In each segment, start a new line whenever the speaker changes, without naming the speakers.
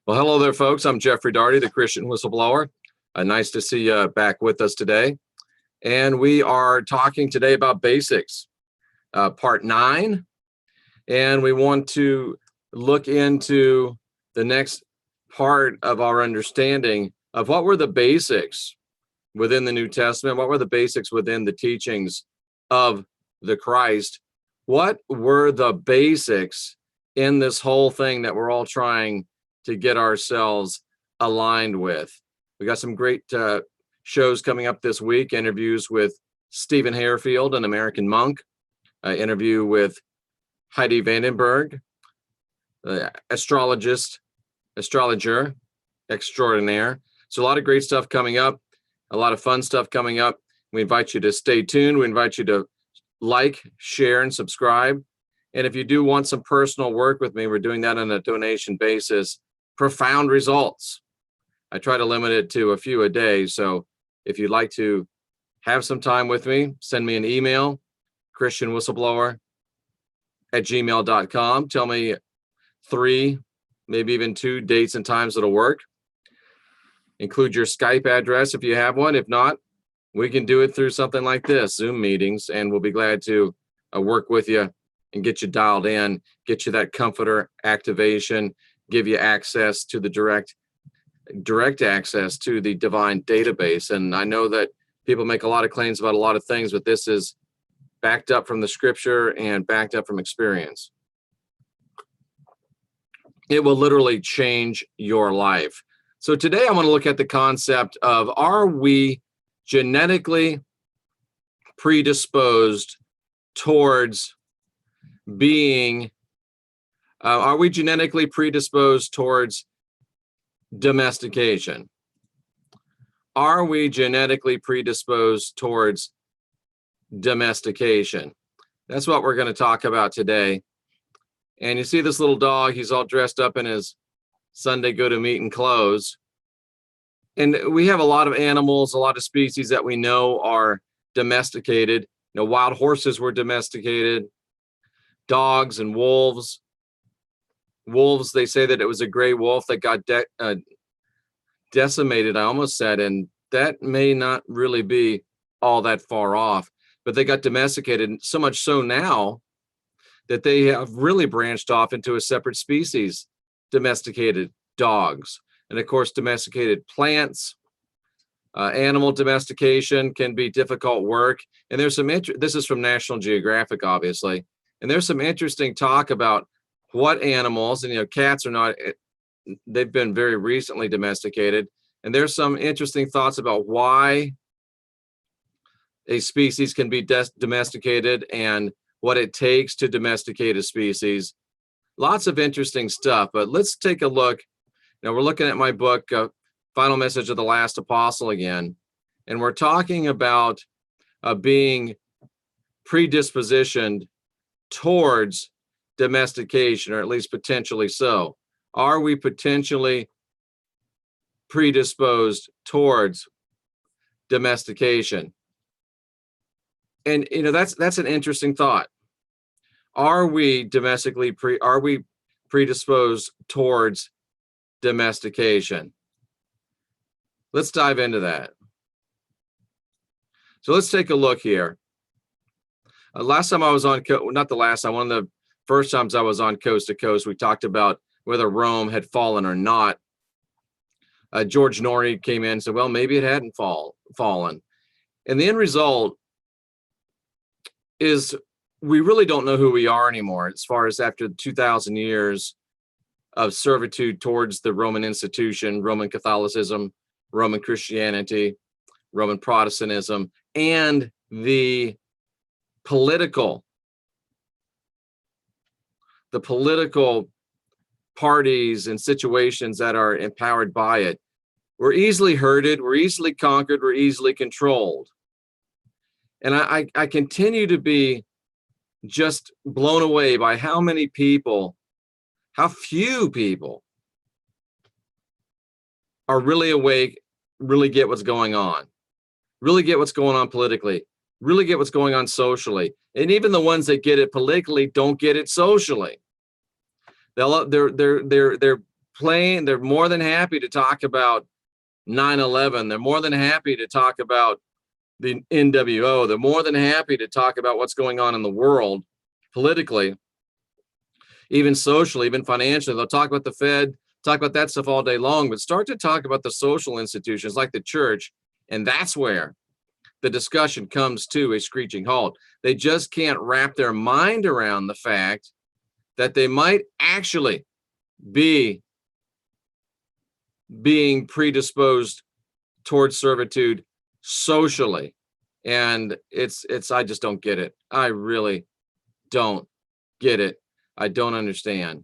Well, hello there, folks. I'm Jeffrey Daugherty, the Christian Whistleblower. Nice to see you back with us today. And we are talking today about basics, part 9. And we want to look into the next part of our understanding of what were the basics within the New Testament, what were the basics within the teachings of the Christ, what were the basics in this whole thing that we're all trying to get ourselves aligned with. We got some great shows coming up this week, interviews with Stephen Harefield, an American monk, interview with Heidi Vandenberg, astrologer extraordinaire. So a lot of great stuff coming up, a lot of fun stuff coming up. We invite you to stay tuned. We invite you to like, share, and subscribe. And if you do want some personal work with me, we're doing that on a donation basis. Profound results. I try to limit it to a few a day. So if you'd like to have some time with me, send me an email, christianwhistleblower@gmail.com. Tell me 3, maybe even 2 dates and times that'll work. Include your Skype address if you have one. If not, we can do it through something like this, Zoom meetings, and we'll be glad to work with you and get you dialed in, get you that comforter activation, give you access to the direct access to the divine database. And I know that people make a lot of claims about a lot of things, but this is backed up from the scripture and backed up from experience. It will literally change your life. So today I want to look at the concept of, are we genetically predisposed towards being are we genetically predisposed towards domestication? Are we genetically predisposed towards domestication? That's what we're going to talk about today. And you see this little dog, he's all dressed up in his Sunday go-to-meeting clothes. And we have a lot of animals, a lot of species that we know are domesticated. You know, wild horses were domesticated, dogs and wolves. Wolves, they say that it was a gray wolf that got decimated, I almost said, and that may not really be all that far off, but they got domesticated, so much so now that they have really branched off into a separate species, domesticated dogs. And of course, domesticated plants. Animal domestication can be difficult work. And there's some, this is from National Geographic, obviously, and there's some interesting talk about what animals, and cats are not, they've been very recently domesticated, and there's some interesting thoughts about why a species can be domesticated and what it takes to domesticate a species. Lots of interesting stuff, but let's take a look. Now we're looking at my book, Final Message of the Last Apostle again, and we're talking about being predispositioned towards domestication, or at least potentially so. Are we potentially predisposed towards domestication? And that's an interesting thought. Are we predisposed towards domestication? Let's dive into that. So let's take a look here. Last time I was on, not the last time, one of the first times I was on Coast to Coast, we talked about whether Rome had fallen or not. George Norrie came in and said, well, maybe it hadn't fallen. And the end result is we really don't know who we are anymore, as far as after 2,000 years of servitude towards the Roman institution, Roman Catholicism, Roman Christianity, Roman Protestantism, and the political parties and situations that are empowered by it. We're easily herded, we're easily conquered, we're easily controlled. And I continue to be just blown away by how few people are really awake, really get what's going on politically, really get what's going on socially. And even the ones that get it politically don't get it socially. They're they're more than happy to talk about 9/11. They're more than happy to talk about the NWO. They're more than happy to talk about what's going on in the world politically, even socially, even financially. They'll talk about the Fed, talk about that stuff all day long, but start to talk about the social institutions like the church, and that's where the discussion comes to a screeching halt. They just can't wrap their mind around the fact that they might actually be being predisposed towards servitude socially. And it's I just don't get it. I really don't get it. I don't understand.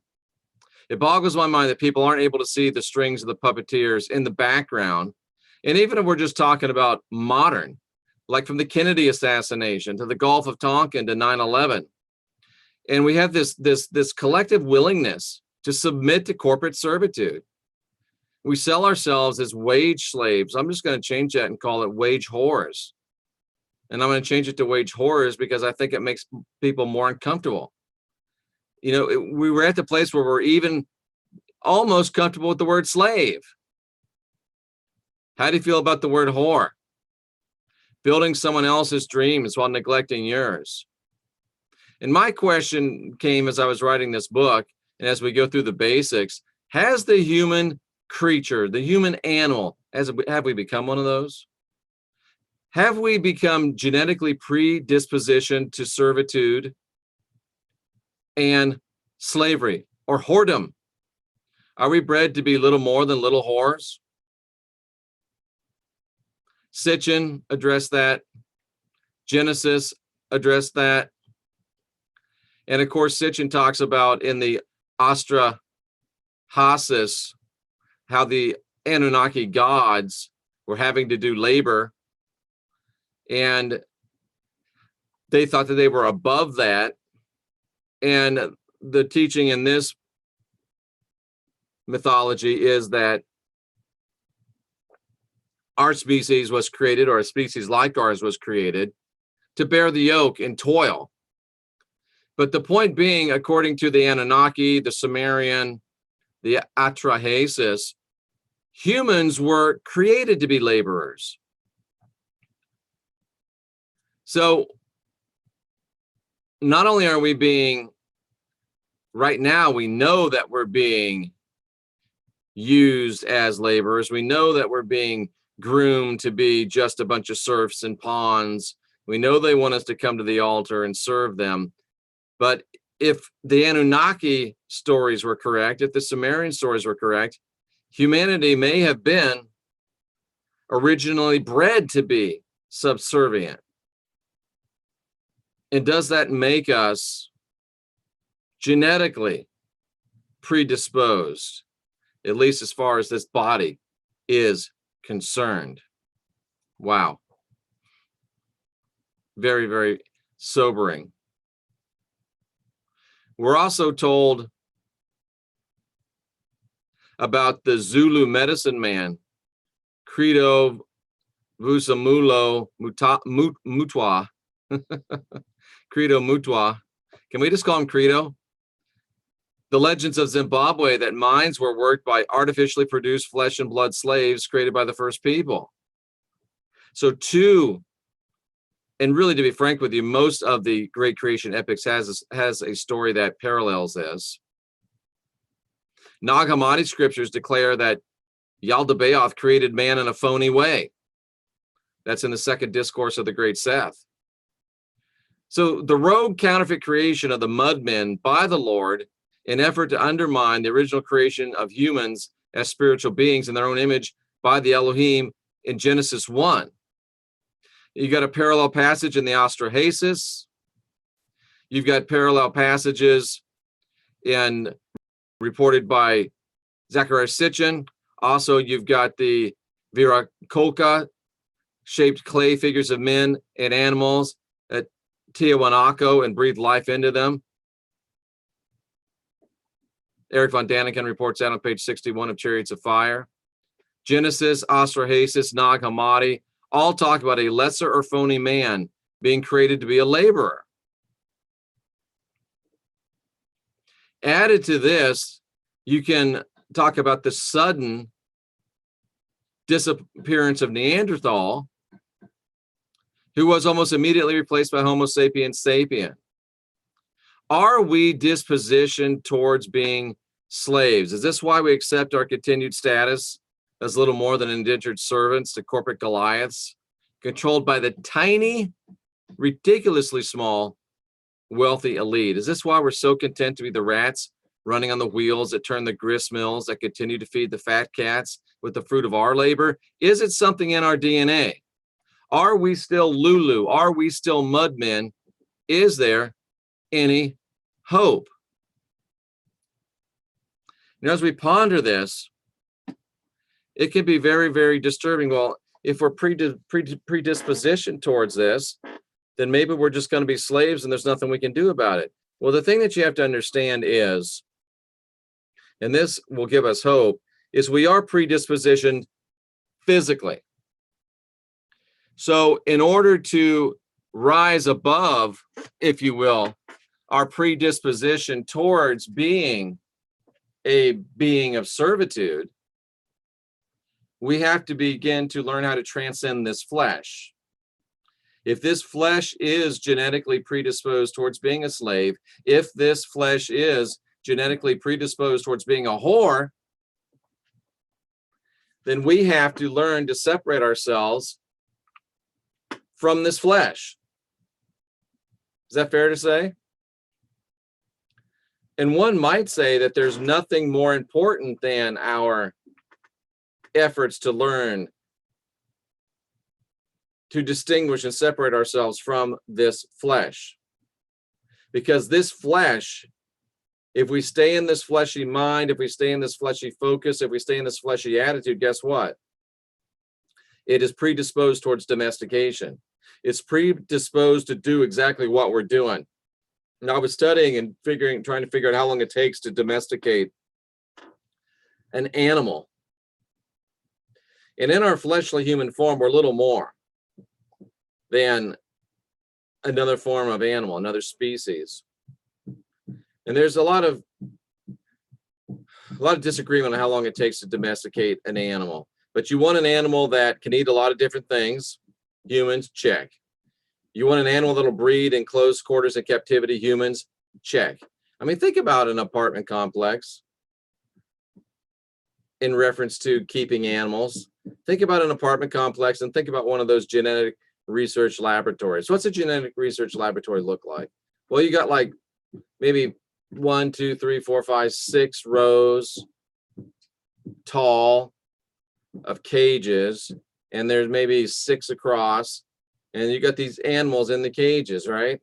It boggles my mind that people aren't able to see the strings of the puppeteers in the background. And even if we're just talking about modern, like from the Kennedy assassination to the Gulf of Tonkin to 9/11, and we have this collective willingness to submit to corporate servitude. We sell ourselves as wage slaves. I'm just going to change that and call it wage whores. And I'm going to change it to wage whores because I think it makes people more uncomfortable. You know, we were at the place where we're even almost comfortable with the word slave. How do you feel about the word whore? Building someone else's dreams while neglecting yours. And my question came as I was writing this book, and as we go through the basics, has the human creature, the human animal, have we become one of those? Have we become genetically predispositioned to servitude and slavery or whoredom? Are we bred to be little more than little whores? Sitchin addressed that. Genesis addressed that. And of course, Sitchin talks about in the Astra Hasis how the Anunnaki gods were having to do labor, and they thought that they were above that. And the teaching in this mythology is that our species was created, or a species like ours was created, to bear the yoke and toil. But the point being, according to the Anunnaki, the Sumerian, the Atrahasis, humans were created to be laborers. So not only are we being, right now, we know that we're being used as laborers. We know that we're being groomed to be just a bunch of serfs and pawns. We know they want us to come to the altar and serve them. But if the Anunnaki stories were correct, if the Sumerian stories were correct, humanity may have been originally bred to be subservient. And does that make us genetically predisposed, at least as far as this body is concerned? Wow. Very, very sobering. We're also told about the Zulu medicine man, Credo Vusamulo Mutwa. Credo Mutwa. Can we just call him Credo? The legends of Zimbabwe that mines were worked by artificially produced flesh and blood slaves created by the first people. So and really, to be frank with you, most of the great creation epics has a story that parallels this. Nag Hammadi scriptures declare that Yaldabaoth created man in a phony way. That's in the second discourse of the Great Seth. So the rogue counterfeit creation of the mudmen by the Lord in effort to undermine the original creation of humans as spiritual beings in their own image by the Elohim in Genesis 1. You got a parallel passage in the Astrahasis. You've got parallel passages reported by Zachariah Sitchin. Also, you've got the Viracocha shaped clay figures of men and animals at Tiahuanaco and breathed life into them. Eric von Daniken reports that on page 61 of Chariots of Fire. Genesis, Astrahasis, Nag Hammadi all talk about a lesser or phony man being created to be a laborer. Added to this, you can talk about the sudden disappearance of Neanderthal, who was almost immediately replaced by Homo sapiens sapien. Are we dispositioned towards being slaves? Is this why we accept our continued status as little more than indentured servants to corporate Goliaths, controlled by the tiny, ridiculously small, wealthy elite? Is this why we're so content to be the rats running on the wheels that turn the grist mills, that continue to feed the fat cats with the fruit of our labor? Is it something in our DNA? Are we still Lulu? Are we still mudmen? Is there any hope? As we ponder this, it can be very, very disturbing. Well, if we're predispositioned towards this, then maybe we're just going to be slaves and there's nothing we can do about it. Well, the thing that you have to understand is, and this will give us hope, is we are predispositioned physically. So in order to rise above, if you will, our predisposition towards being a being of servitude, we have to begin to learn how to transcend this flesh. If this flesh is genetically predisposed towards being a slave, if this flesh is genetically predisposed towards being a whore, then we have to learn to separate ourselves from this flesh. Is that fair to say? And one might say that there's nothing more important than our efforts to learn to distinguish and separate ourselves from this flesh. Because this flesh, if we stay in this fleshy mind, if we stay in this fleshy focus, if we stay in this fleshy attitude, guess what? It is predisposed towards domestication. It's predisposed to do exactly what we're doing. And I was studying and trying to figure out how long it takes to domesticate an animal. And in our fleshly human form, we're little more than another form of animal, another species. And there's a lot of disagreement on how long it takes to domesticate an animal. But you want an animal that can eat a lot of different things. Humans, check. You want an animal that'll breed in close quarters in captivity. Humans, check. I mean, think about an apartment complex in reference to keeping animals. Think about an apartment complex and think about one of those genetic research laboratories. What's a genetic research laboratory look like? Well, you got like maybe 1, 2, 3, 4, 5, 6 rows tall of cages, and there's maybe 6 across, and you got these animals in the cages, right?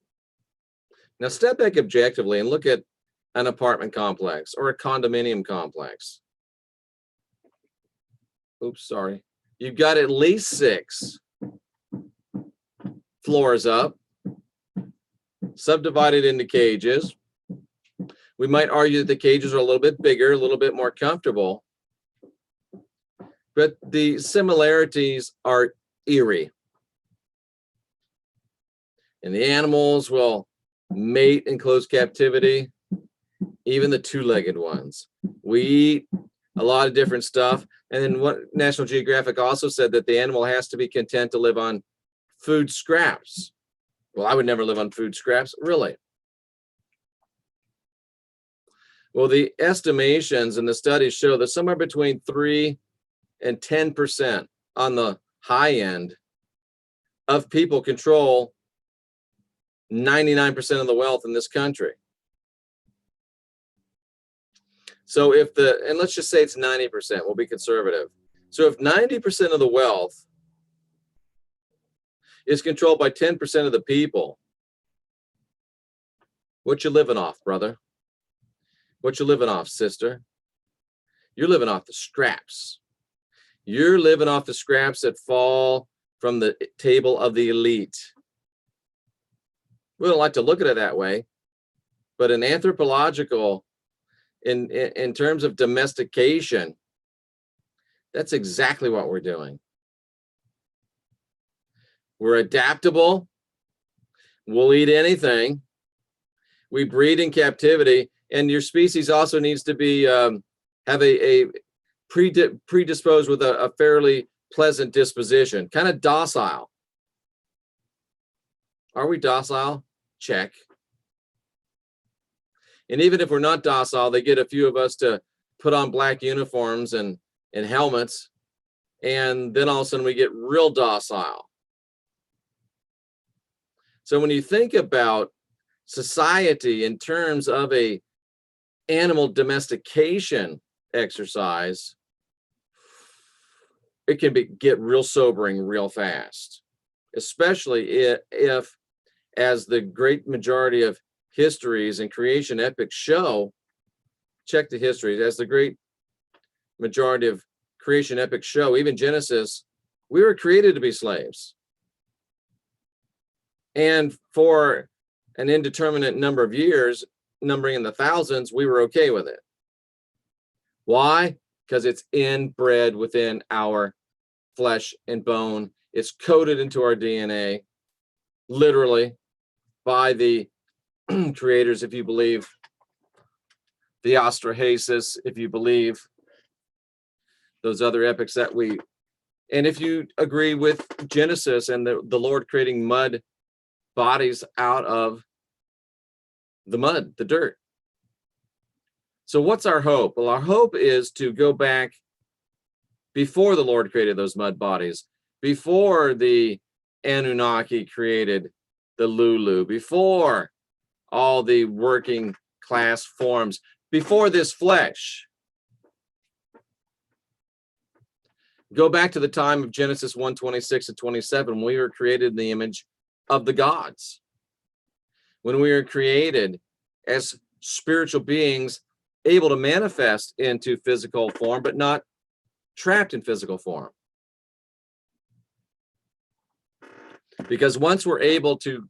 Now step back objectively and look at an apartment complex or a condominium complex. Oops, sorry. You've got at least 6 floors up, subdivided into cages. We might argue that the cages are a little bit bigger, a little bit more comfortable, but the similarities are eerie. And the animals will mate in close captivity, even the 2-legged ones. We eat a lot of different stuff. And then what National Geographic also said, that the animal has to be content to live on food scraps. Well, I would never live on food scraps, really. Well, the estimations and the studies show that somewhere between 3 and 10% on the high end of people control 99% of the wealth in this country. So and let's just say it's 90%, we'll be conservative. So if 90% of the wealth is controlled by 10% of the people, what you living off, brother? What you living off, sister? You're living off the scraps. You're living off the scraps that fall from the table of the elite. We don't like to look at it that way, but in anthropological, in terms of domestication, that's exactly what we're doing. We're adaptable. We'll eat anything. We breed in captivity, and your species also needs to be have a predisposed with a fairly pleasant disposition, kind of docile. Are we docile? Check. And even if we're not docile, they get a few of us to put on black uniforms and helmets, and then all of a sudden we get real docile. So when you think about society in terms of a animal domestication exercise, it can get real sobering real fast, especially if, as the great majority of histories and creation epics show, check the histories, as the great majority of creation epics show, even Genesis, we were created to be slaves. And for an indeterminate number of years, numbering in the thousands, we were okay with it. Why? Because it's inbred within our flesh and bone. It's coded into our DNA, literally, by the creators, if you believe the Astrahasis, if you believe those other epics that we, and if you agree with Genesis and the Lord creating mud bodies out of the mud, the dirt. So what's our hope? Well, our hope is to go back before the Lord created those mud bodies, before the Anunnaki created the Lulu, before all the working class forms, before this flesh. Go back to the time of Genesis 1:26 and 27, when we were created in the image of the gods. When we were created as spiritual beings, able to manifest into physical form, but not trapped in physical form. Because once we're able to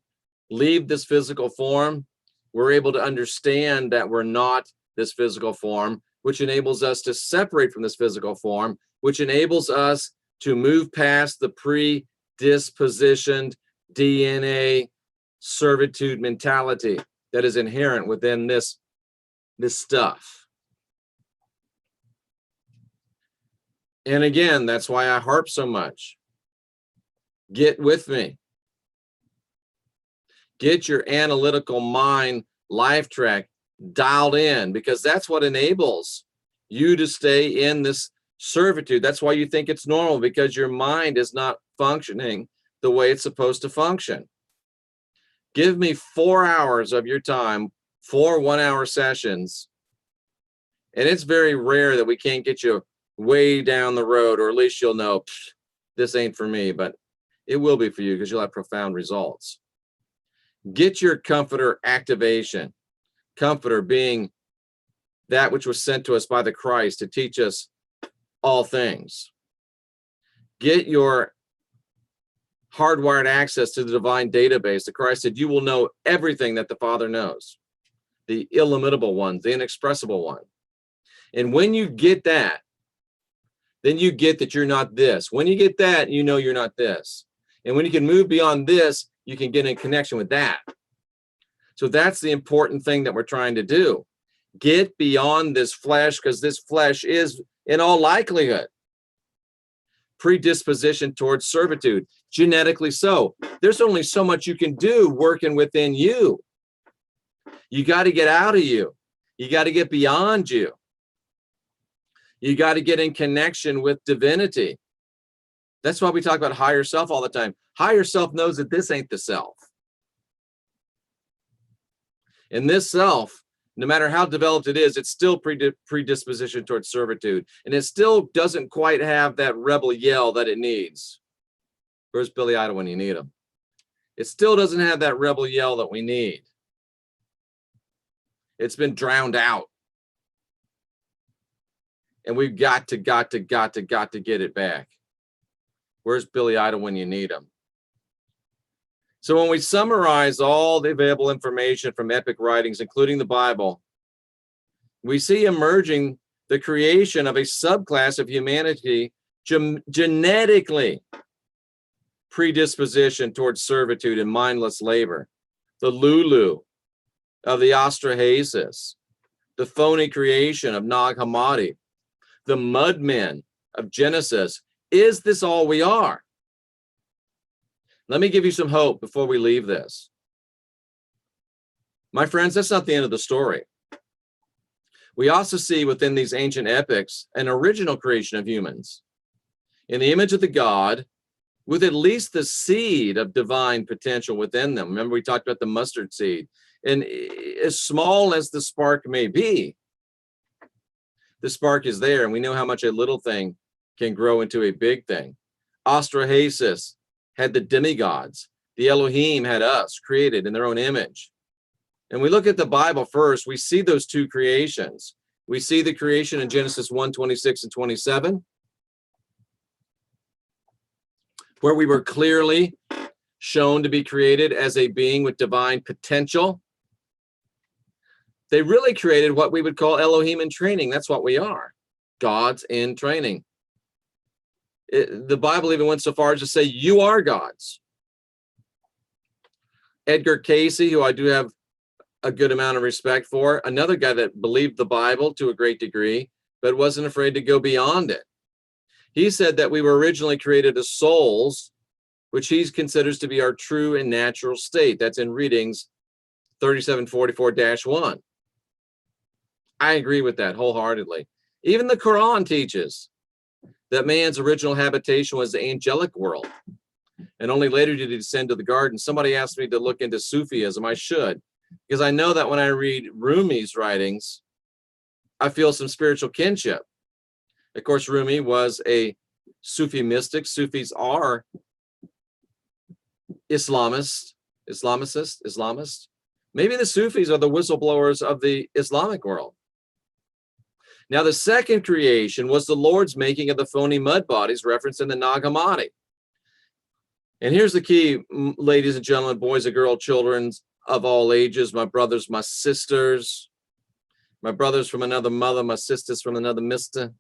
leave this physical form, we're able to understand that we're not this physical form, which enables us to separate from this physical form, which enables us to move past the predispositioned DNA servitude mentality that is inherent within this stuff. And again, that's why I harp so much. Get with me. Get your analytical mind life track dialed in, because that's what enables you to stay in this servitude. That's why you think it's normal, because your mind is not functioning the way it's supposed to function. Give me 4 hours of your time, 4 1-hour sessions, and it's very rare that we can't get you way down the road, or at least you'll know this ain't for me, but it will be for you, because you'll have profound results. Get your comforter activation. Comforter being that which was sent to us by the Christ to teach us all things. Get your hardwired access to the divine database. The Christ said, you will know everything that the Father knows, the illimitable one, the inexpressible one. And when you get that, then you get that you're not this. When you get that, you know you're not this. And when you can move beyond this, you can get in connection with that. So that's the important thing that we're trying to do. Get beyond this flesh, because this flesh is, in all likelihood, predispositioned towards servitude, genetically so. There's only so much you can do working within you. You got to get out of you. You got to get beyond you. You got to get in connection with divinity. That's why we talk about higher self all the time. Higher self knows that this ain't the self. And this self, no matter how developed it is, it's still predispositioned towards servitude. And it still doesn't quite have that rebel yell that it needs. Where's Billy Idol when you need him? It still doesn't have that rebel yell that we need. It's been drowned out. And we've got to get it back. Where's Billy Idol when you need him? So when we summarize all the available information from epic writings, including the Bible, we see emerging the creation of a subclass of humanity genetically predispositioned towards servitude and mindless labor. The Lulu of the Astrahasis, the phony creation of Nag Hammadi, the mud men of Genesis. Is this all we are? Let me give you some hope before we leave this. My friends, that's not the end of the story. We also see within these ancient epics an original creation of humans in the image of the God, with at least the seed of divine potential within them. Remember, we talked about the mustard seed. And as small as the spark may be, the spark is there, and we know how much a little thing can grow into a big thing. Astrahasis had the demigods. The Elohim had us created in their own image. And we look at the Bible first, we see those two creations. We see the creation in Genesis 1:26 and 27, where we were clearly shown to be created as a being with divine potential. They really created what we would call Elohim in training. That's what we are, gods in training. The Bible even went so far as to say, you are gods. Edgar Casey, who I do have a good amount of respect for, another guy that believed the Bible to a great degree, but wasn't afraid to go beyond it. He said that we were originally created as souls, which he considers to be our true and natural state. That's in Readings 3744-1. I agree with that wholeheartedly. Even the Quran teaches that man's original habitation was the angelic world, and only later did he descend to the garden. Somebody asked me to look into Sufism. I should, because I know that when I read Rumi's writings, I feel some spiritual kinship. Of course, Rumi was a Sufi mystic. Sufis are Islamist. Maybe the Sufis are the whistleblowers of the Islamic world. Now, the second creation was the Lord's making of the phony mud bodies referenced in the Nag Hammadi. And here's the key, ladies and gentlemen, boys and girls, children of all ages, my brothers, my sisters, my brothers from another mother, my sisters from another mister.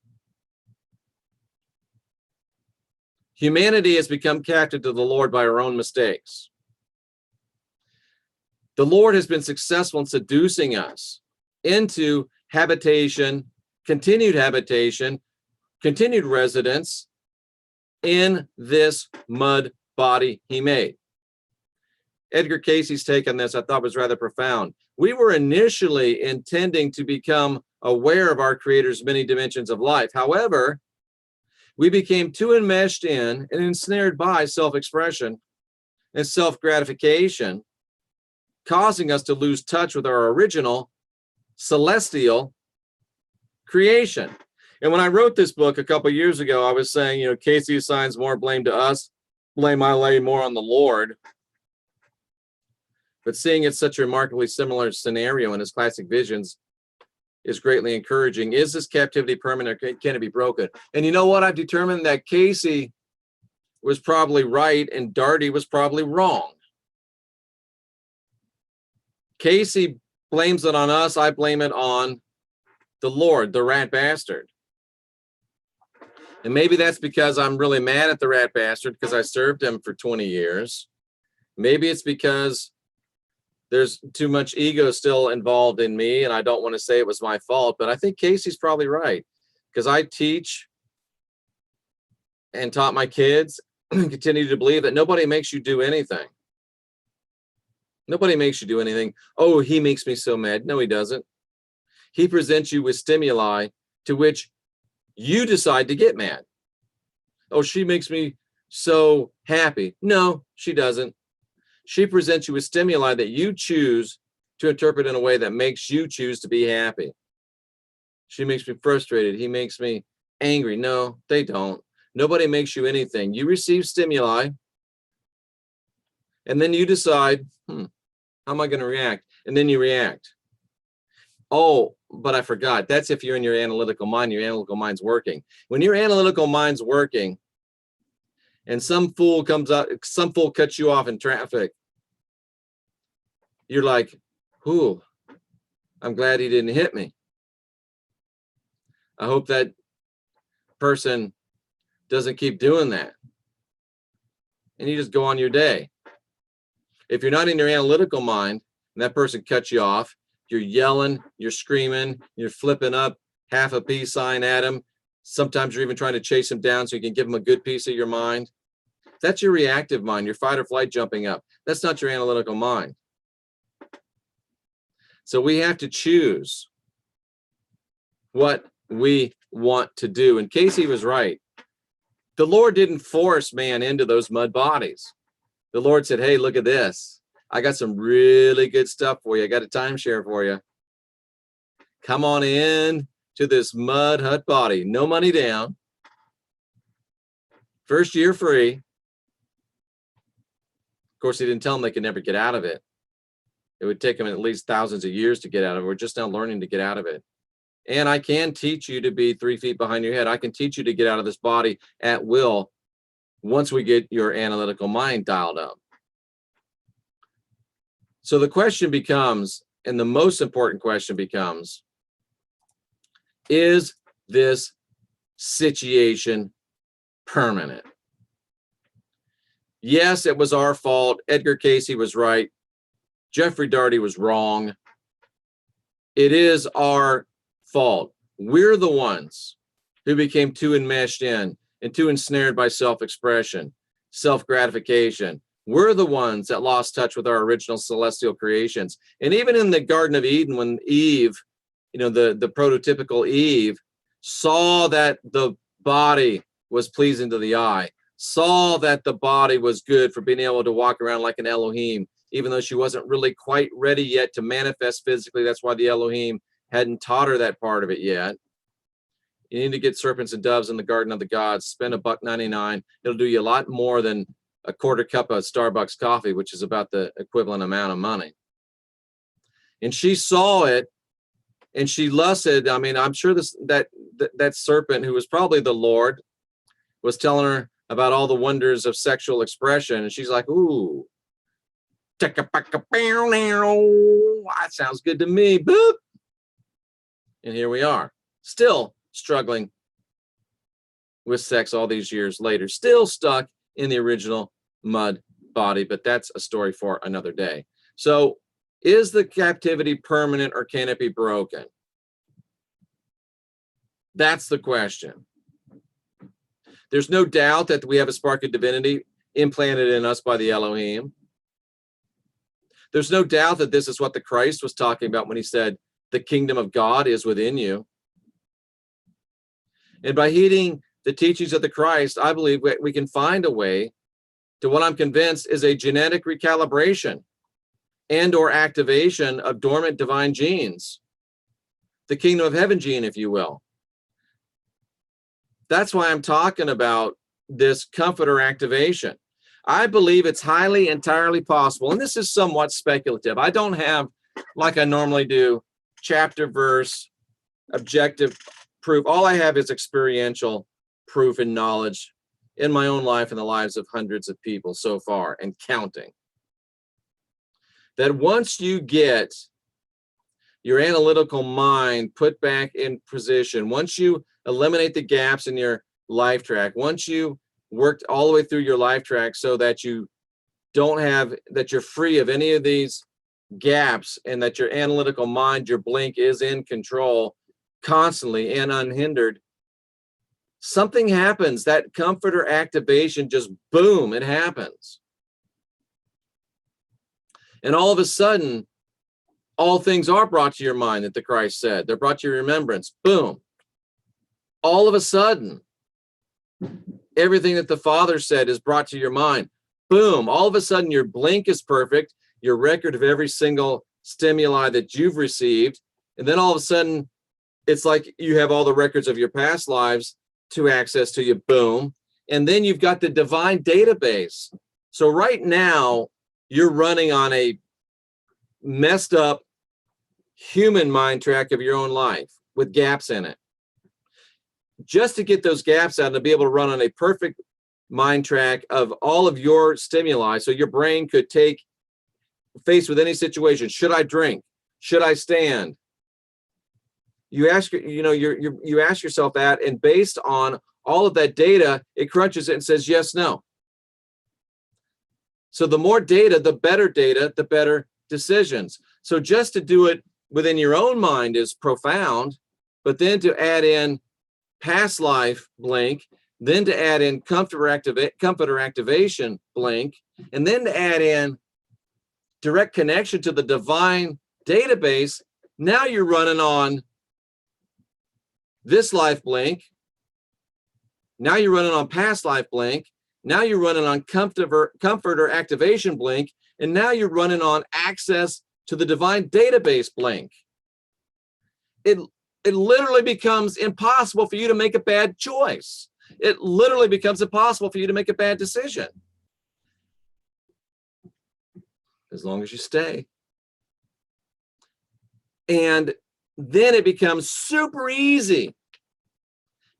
Humanity has become captive to the Lord by our own mistakes. The Lord has been successful in seducing us into habitation, continued residence in this mud body he made. Edgar Casey's take on this I thought was rather profound. We were initially intending to become aware of our Creator's many dimensions of life. However, we became too enmeshed in and ensnared by self-expression and self-gratification, causing us to lose touch with our original celestial creation. And when I wrote this book a couple of years ago, I was saying, Casey assigns more blame to us, blame I lay more on the Lord. But seeing it's such a remarkably similar scenario in his classic visions is greatly encouraging. Is this captivity permanent, or can it be broken? And you know what? I've determined that Casey was probably right and Darty was probably wrong. Casey blames it on us. I blame it on the Lord, the rat bastard. And maybe that's because I'm really mad at the rat bastard because I served him for 20 years. Maybe it's because there's too much ego still involved in me, and I don't want to say it was my fault, but I think Casey's probably right, because I teach and taught my kids and continue to believe that nobody makes you do anything. Nobody makes you do anything. Oh, he makes me so mad. No, he doesn't. He presents you with stimuli to which you decide to get mad. Oh, she makes me so happy. No, she doesn't. She presents you with stimuli that you choose to interpret in a way that makes you choose to be happy. She makes me frustrated. He makes me angry. No, they don't. Nobody makes you anything. You receive stimuli, and then you decide, how am I going to react? And then you react. Oh, but I forgot. That's if you're in your analytical mind. Your analytical mind's working. When your analytical mind's working, and some fool cuts you off in traffic, you're like, I'm glad he didn't hit me. I hope that person doesn't keep doing that. And you just go on your day. If you're not in your analytical mind and that person cuts you off, you're yelling, you're screaming, you're flipping up half a peace sign at him, Sometimes you're even trying to chase them down so you can give them a good piece of your mind. That's your reactive mind, your fight or flight jumping up. That's not your analytical mind. So we have to choose what we want to do. And Casey was right. The Lord didn't force man into those mud bodies. The Lord said, hey, look at this. I got some really good stuff for you. I got a timeshare for you. Come on in to this mud hut body. No money down. First year free. Of course, he didn't tell them they could never get out of it. It would take them at least thousands of years to get out of it. We're just now learning to get out of it. And I can teach you to be 3 feet behind your head. I can teach you to get out of this body at will once we get your analytical mind dialed up. So the question becomes, and the most important question becomes, is this situation permanent? Yes, it was our fault. Edgar Casey was right. Jeffrey Darty was wrong. It is our fault. We're the ones who became too enmeshed in and too ensnared by self-expression, self-gratification. We're the ones that lost touch with our original celestial creations. And even in the Garden of Eden, when Eve, the prototypical Eve, saw that the body was pleasing to the eye, saw that the body was good for being able to walk around like an Elohim, even though she wasn't really quite ready yet to manifest physically. That's why the Elohim hadn't taught her that part of it yet. You need to get serpents and doves in the garden of the gods. Spend $1.99. It'll do you a lot more than a quarter cup of Starbucks coffee, which is about the equivalent amount of money. And she saw it, and she lusted. I mean, I'm sure that serpent, who was probably the Lord, was telling her about all the wonders of sexual expression, and she's like, "Ooh, that sounds good to me." Boop. And here we are, still struggling with sex all these years later, still stuck in the original mud body, but that's a story for another day. So, is the captivity permanent, or can it be broken? That's the question. There's no doubt that we have a spark of divinity implanted in us by the Elohim. There's no doubt that this is what the Christ was talking about when he said, the kingdom of God is within you. And by heeding the teachings of the Christ, I believe we can find a way to what I'm convinced is a genetic recalibration and or activation of dormant divine genes, the kingdom of heaven gene, if you will. That's why I'm talking about this comforter activation. I believe it's highly, entirely possible, and this is somewhat speculative. I don't have, like I normally do, chapter, verse, objective proof. All I have is experiential proof and knowledge in my own life and the lives of hundreds of people so far, and counting. That once you get your analytical mind put back in position, once you eliminate the gaps in your life track, once you worked all the way through your life track so that you don't have, that you're free of any of these gaps, and that your analytical mind, your blink, is in control constantly and unhindered, something happens. That comforter activation, just boom, it happens. And all of a sudden, all things are brought to your mind that the Christ said. They're brought to your remembrance. Boom. All of a sudden, everything that the Father said is brought to your mind. Boom. All of a sudden, your blink is perfect. Your record of every single stimuli that you've received. And then all of a sudden, it's like you have all the records of your past lives to access to you. Boom. And then you've got the divine database. So right now, you're running on a messed up human mind track of your own life with gaps in it. Just to get those gaps out and to be able to run on a perfect mind track of all of your stimuli, so your brain could take face with any situation. Should I drink? Should I stand? You ask, you ask yourself that, and based on all of that data, it crunches it and says yes, no. So the more data, the better decisions. So just to do it within your own mind is profound, but then to add in past life blink, then to add in comforter activation blink, and then to add in direct connection to the divine database, now you're running on this life blink. Now you're running on past life blink. Now you're running on comforter activation blink. And now you're running on access to the divine database blink. It literally becomes impossible for you to make a bad choice. It literally becomes impossible for you to make a bad decision. As long as you stay. And then it becomes super easy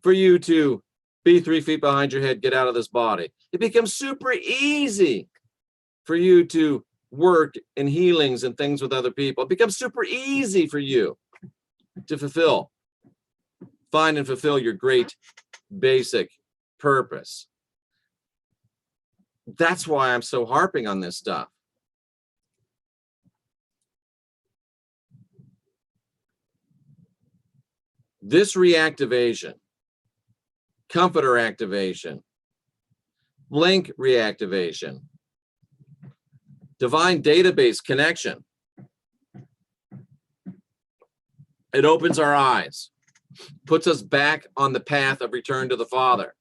for you to be 3 feet behind your head, get out of this body. It becomes super easy for you to work in healings and things with other people. It becomes super easy for you to find and fulfill your great basic purpose. That's why I'm so harping on this stuff. This reactivation, comforter activation, blink reactivation, divine database connection. It opens our eyes, puts us back on the path of return to the Father.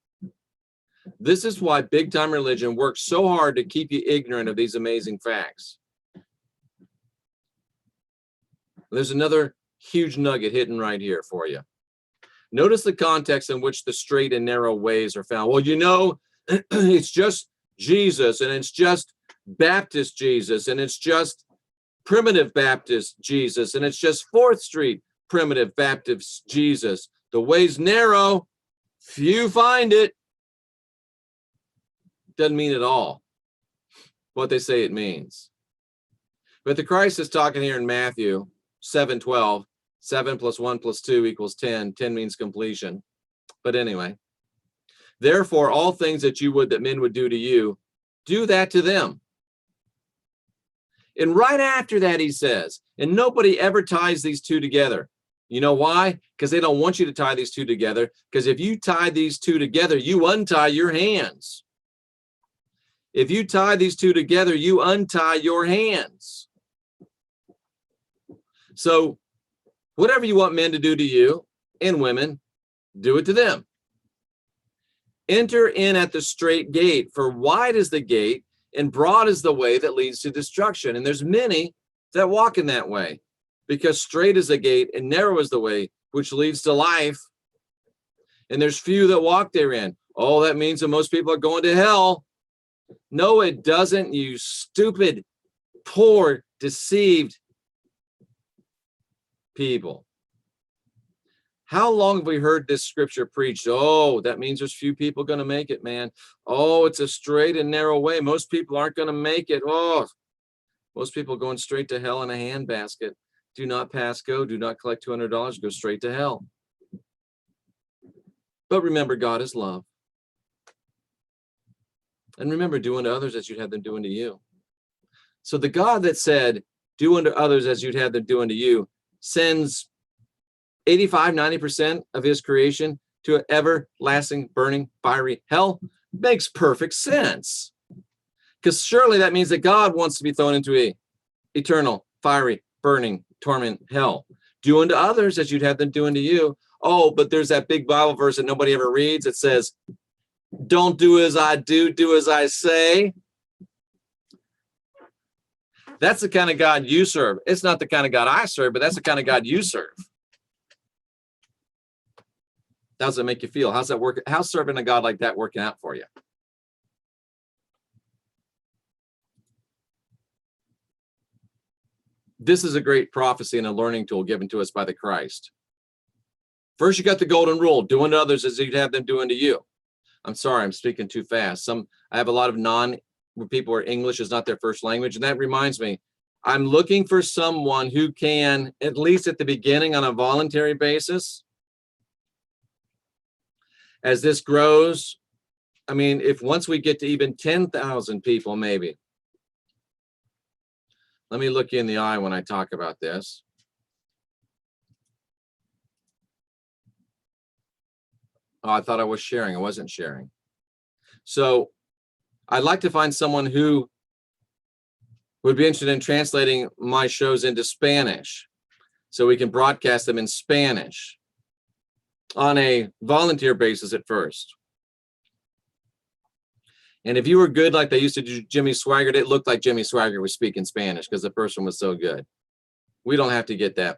This is why big time religion works so hard to keep you ignorant of these amazing facts. There's another huge nugget hidden right here for you. Notice the context in which the straight and narrow ways are found. Well, you know, it's just Jesus, and it's just Baptist Jesus, and it's just primitive Baptist Jesus, and it's just 4th Street primitive Baptist Jesus. The way's narrow, few find it. Doesn't mean at all what they say it means. But the Christ is talking here in Matthew 7:12. 7 + 1 + 2 = 10. 10 means completion. But anyway, therefore, all things that you would that men would do to you, do that to them. And right after that, he says, and nobody ever ties these two together. You know why? Because they don't want you to tie these two together. Because if you tie these two together, you untie your hands. If you tie these two together, you untie your hands. So, whatever you want men to do to you and women, do it to them. Enter in at the straight gate, for wide is the gate and broad is the way that leads to destruction. And there's many that walk in that way, because straight is the gate and narrow is the way which leads to life. And there's few that walk therein. Oh, that means that most people are going to hell. No, it doesn't, you stupid, poor, deceived people. How long have we heard this scripture preached? Oh, that means there's few people going to make it, man. Oh, it's a straight and narrow way. Most people aren't going to make it. Oh, most people going straight to hell in a handbasket. Do not pass go. Do not collect $200. Go straight to hell. But remember, God is love. And remember, do unto others as you'd have them do unto you. So the God that said, do unto others as you'd have them do unto you, sends 85–90% of his creation to an everlasting, burning, fiery hell. Makes perfect sense. Because surely that means that God wants to be thrown into a eternal, fiery, burning, torment hell. Do unto others as you'd have them do unto you. Oh, but there's that big Bible verse that nobody ever reads. It says, don't do as I do, do as I say. That's the kind of God you serve. It's not the kind of God I serve, but that's the kind of God you serve. How does that make you feel? How's that work? How's serving a God like that working out for you? This is a great prophecy and a learning tool given to us by the Christ. First, you got the golden rule, do unto others as you'd have them do unto you. I'm sorry, I'm speaking too fast. I have a lot of people where English is not their first language. And that reminds me, I'm looking for someone who can, at least at the beginning on a voluntary basis, as this grows, I mean, if once we get to even 10,000 people, maybe. Let me look you in the eye when I talk about this. Oh, I thought I was sharing. I wasn't sharing. So I'd like to find someone who would be interested in translating my shows into Spanish so we can broadcast them in Spanish on a volunteer basis at first. And if you were good like they used to do Jimmy Swaggart, it looked like Jimmy Swaggart was speaking Spanish because the person was so good. We don't have to get that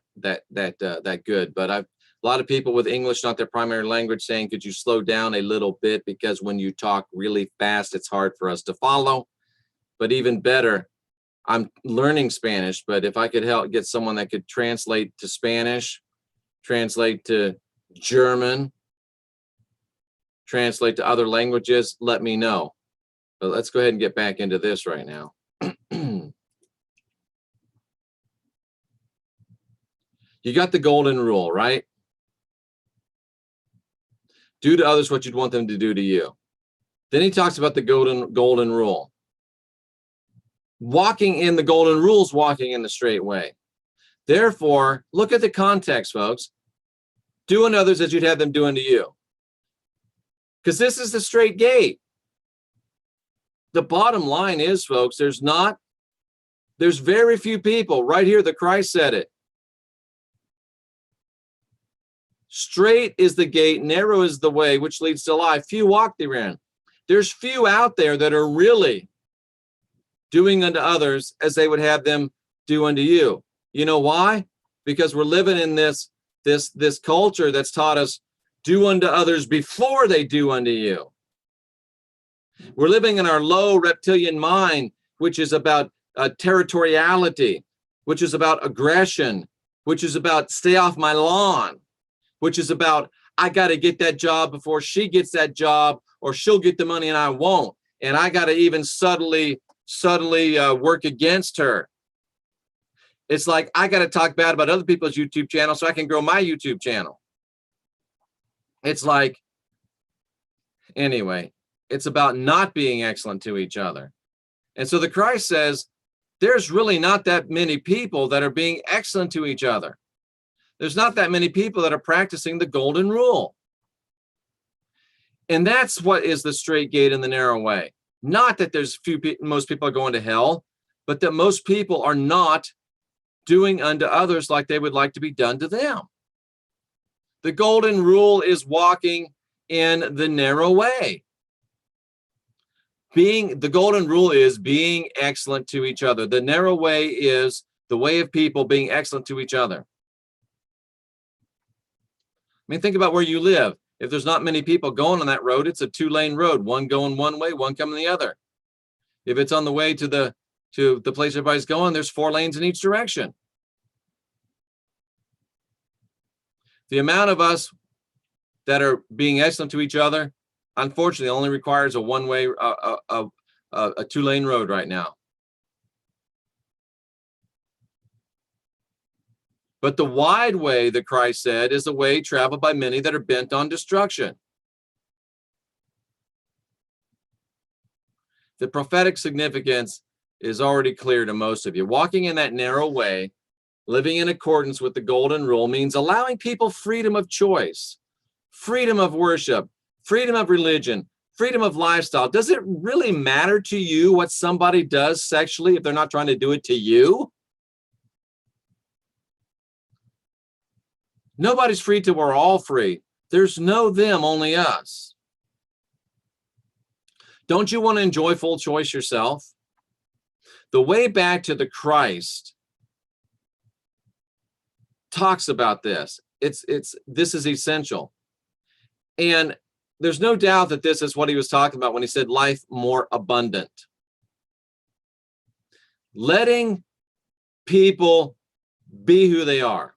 good, but a lot of people with English not their primary language saying, could you slow down a little bit, because when you talk really fast, it's hard for us to follow. But even better, I'm learning Spanish, but if I could help get someone that could translate to Spanish, translate to German, translate to other languages, let me know. But let's go ahead and get back into this right now. You got the golden rule, right? Do to others what you'd want them to do to you. Then he talks about the golden rule. Walking in the golden rule is walking in the straight way. Therefore, look at the context, folks. Do unto others as you'd have them do unto you. Because this is the straight gate. The bottom line is, folks, there's very few people. Right here, the Christ said it. Straight is the gate, narrow is the way which leads to life. Few walk therein. There's few out there that are really doing unto others as they would have them do unto you. You know why? Because we're living in this culture that's taught us do unto others before they do unto you. We're living in our low reptilian mind, which is about territoriality, which is about aggression, which is about stay off my lawn, which is about I got to get that job before she gets that job, or she'll get the money and I won't. And I got to even subtly work against her. It's like I got to talk bad about other people's YouTube channel so I can grow my YouTube channel. It's like, anyway, it's about not being excellent to each other. And so the Christ says, there's really not that many people that are being excellent to each other. There's not that many people that are practicing the golden rule. And that's what is the straight gate and the narrow way. Not that there's most people are going to hell, but that most people are not doing unto others like they would like to be done to them. The golden rule is walking in the narrow way. The golden rule is being excellent to each other. The narrow way is the way of people being excellent to each other. I mean, think about where you live. If there's not many people going on that road, it's a 2-lane road, one going one way, one coming the other. If it's on the way to the place everybody's going, there's 4 lanes in each direction. The amount of us that are being excellent to each other, unfortunately, only requires a one-way, a 2-lane road right now. But the wide way, the Christ said, is the way traveled by many that are bent on destruction. The prophetic significance is already clear to most of you. Walking in that narrow way, living in accordance with the golden rule, means allowing people freedom of choice, freedom of worship, freedom of religion, freedom of lifestyle. Does it really matter to you what somebody does sexually if they're not trying to do it to you? Nobody's free till we're all free. There's no them, only us. Don't you want to enjoy full choice yourself? The way back to the Christ talks about this. This is essential. And there's no doubt that this is what he was talking about when he said life more abundant. Letting people be who they are.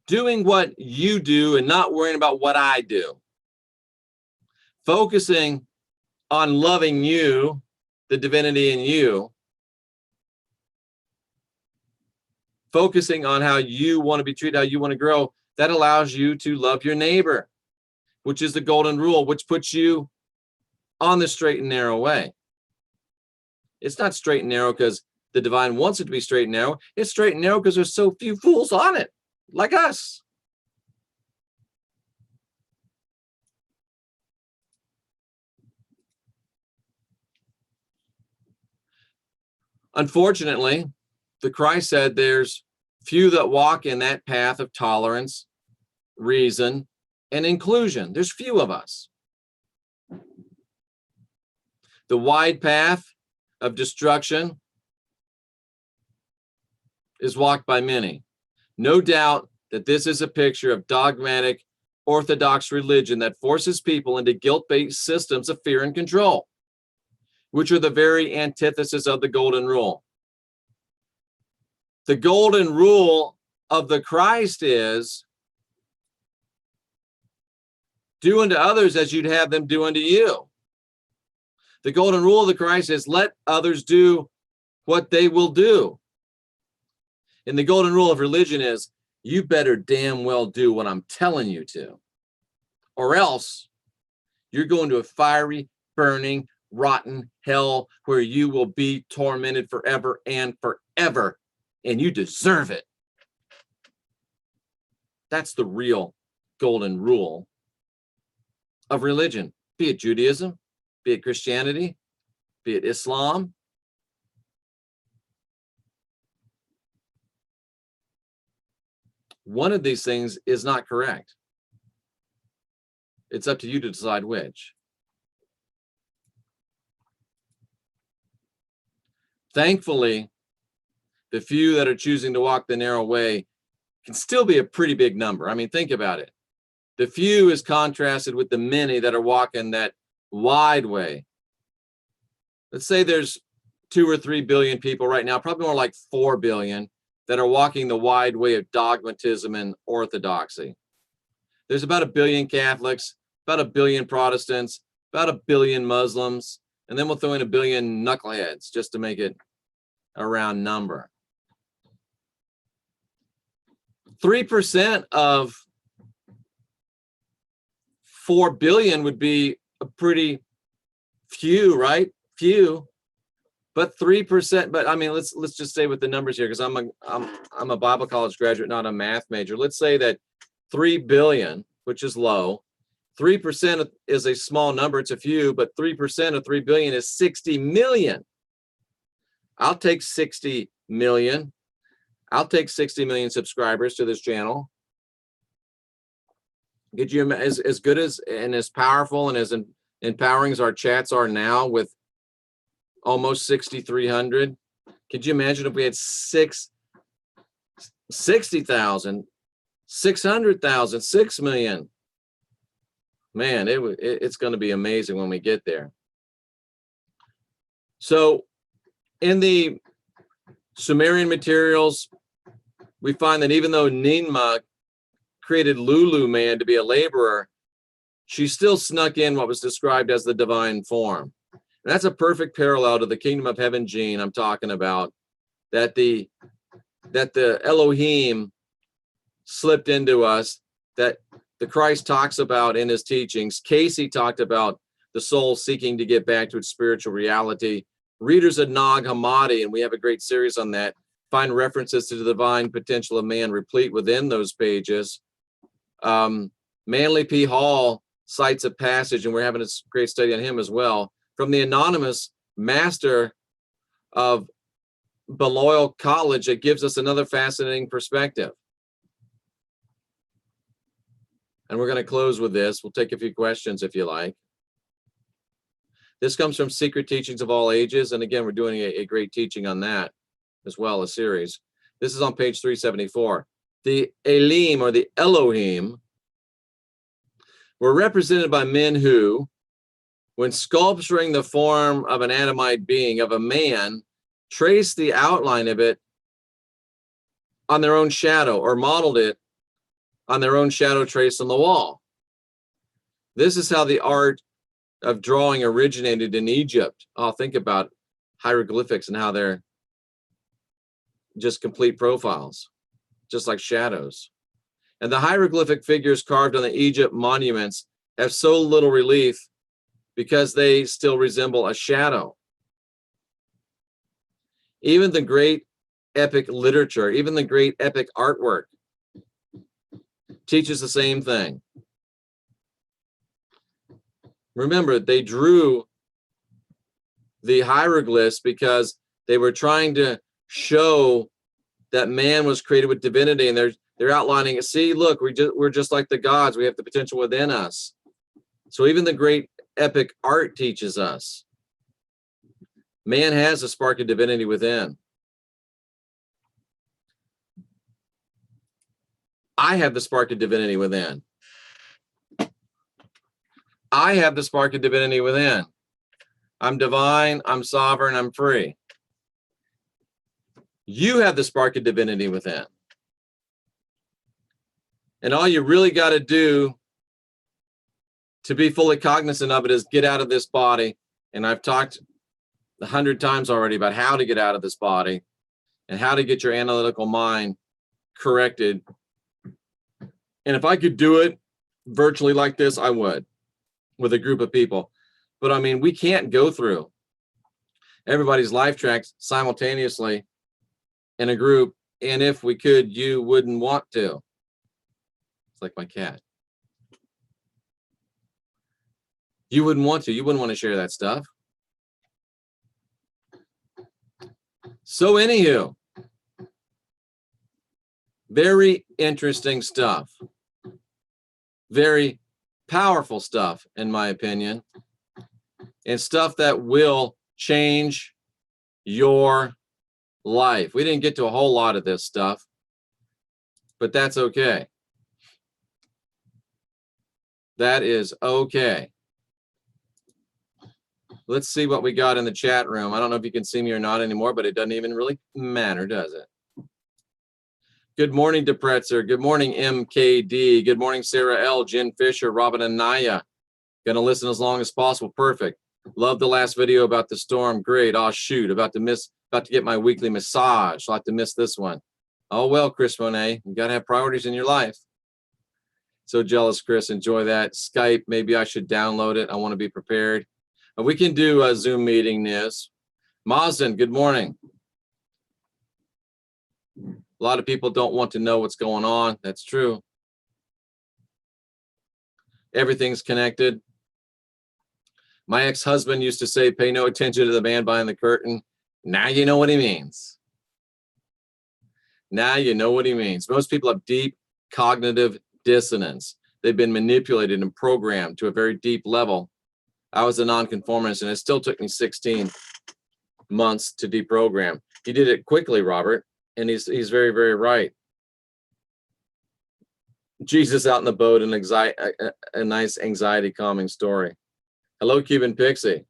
Doing what you do and not worrying about what I do. Focusing on loving you, the divinity in you. Focusing on how you want to be treated, how you want to grow. That allows you to love your neighbor, which is the golden rule, which puts you on the straight and narrow way. It's not straight and narrow because the divine wants it to be straight and narrow. It's straight and narrow because there's so few fools on it, like us. Unfortunately, the Christ said there's few that walk in that path of tolerance, reason, and inclusion. There's few of us. The wide path of destruction is walked by many. No doubt that this is a picture of dogmatic, orthodox religion that forces people into guilt-based systems of fear and control, which are the very antithesis of the golden rule. The golden rule of the Christ is do unto others as you'd have them do unto you. The golden rule of the Christ is let others do what they will do. And the golden rule of religion is you better damn well do what I'm telling you to, or else you're going to a fiery, burning, rotten hell where you will be tormented forever and forever, and you deserve it. That's the real golden rule of religion, be it Judaism, be it Christianity, be it Islam. One of these things is not correct. It's up to you to decide which. Thankfully, the few that are choosing to walk the narrow way can still be a pretty big number. I mean, think about it. The few is contrasted with the many that are walking that wide way. Let's say there's 2 or 3 billion people right now, probably more like 4 billion, that are walking the wide way of dogmatism and orthodoxy. There's about 1 billion Catholics, about 1 billion Protestants, about 1 billion Muslims, and then we'll throw in 1 billion knuckleheads just to make it a round number. 3% of 4 billion would be a pretty few, right? Few. But 3%, but I mean, let's just say with the numbers here, because I'm a Bible college graduate, not a math major. Let's say that 3 billion, which is low, 3% is a small number, it's a few, but 3% of 3 billion is 60 million. I'll take 60 million. I'll take 60 million subscribers to this channel. Get you as good as and as powerful and as empowering as our chats are now with almost 6,300. Could you imagine if we had 60,000, 600,000, 6 million? Man, it's going to be amazing when we get there. So in the Sumerian materials, we find that even though Ninmah created Lulu man to be a laborer, she still snuck in what was described as the divine form. And that's a perfect parallel to the kingdom of heaven gene I'm talking about, that the Elohim slipped into us, that the Christ talks about in his teachings. Casey talked about the soul seeking to get back to its spiritual reality. Readers of Nag Hammadi, and we have a great series on that, find references to the divine potential of man replete within those pages. Manly P. Hall cites a passage, and we're having a great study on him as well, from the anonymous master of Beloil College that gives us another fascinating perspective. And we're going to close with this. We'll take a few questions if you like. This comes from Secret Teachings of All Ages. And again, we're doing a great teaching on that as well, a series. This is on page 374. The Elim, or the Elohim, were represented by men who, when sculpturing the form of an Adamite being, of a man, traced the outline of it on their own shadow, or modeled it on their own shadow traced on the wall. This is how the art of drawing originated in Egypt. I'll think about hieroglyphics and how they're just complete profiles, just like shadows. And the hieroglyphic figures carved on the Egypt monuments have so little relief because they still resemble a shadow. Even the great epic literature, even the great epic artwork teaches the same thing. Remember, they drew the hieroglyphs because They were trying to show that man was created with divinity, and they're outlining it. See, look, we're just like the gods. We have the potential within us. So even the great epic art teaches us man has a spark of divinity within. I have the spark of divinity within. I have the spark of divinity within. I'm divine, I'm sovereign, I'm free. You have the spark of divinity within. And all you really got to do to be fully cognizant of it is get out of this body. And I've talked 100 times already about how to get out of this body and how to get your analytical mind corrected. And if I could do it virtually like this, I would, with a group of people. But I mean, we can't go through everybody's life tracks simultaneously in a group. And if we could, you wouldn't want to. It's like my cat. You wouldn't want to. You wouldn't want to share that stuff. So anywho, very interesting stuff. Very powerful stuff, in my opinion. And stuff that will change your life. We didn't get to a whole lot of this stuff, but that's okay. That is okay. Let's see what we got in the chat room. I don't know if you can see me or not anymore, but it doesn't even really matter, does it? Good morning, Depretzer. Good morning, MKD. Good morning, Sarah L., Jen Fisher, Robin Anaya. Gonna listen as long as possible. Perfect. Love the last video about the storm. Great. Oh, shoot. About to get my weekly massage. I'll have to miss this one. Oh, well, Chris Monet, you got to have priorities in your life. So jealous, Chris. Enjoy that. Skype, maybe I should download it. I want to be prepared. We can do a Zoom meeting, Niz. Mazin, good morning. A lot of people don't want to know what's going on. That's true. Everything's connected. My ex-husband used to say, pay no attention to the man behind the curtain. Now you know what he means. Now you know what he means. Most people have deep cognitive dissonance. They've been manipulated and programmed to a very deep level. I was a nonconformist, and it still took me 16 months to deprogram. He did it quickly, Robert, and he's very, very right. Jesus out in the boat, a nice anxiety calming story. Hello, Cuban Pixie.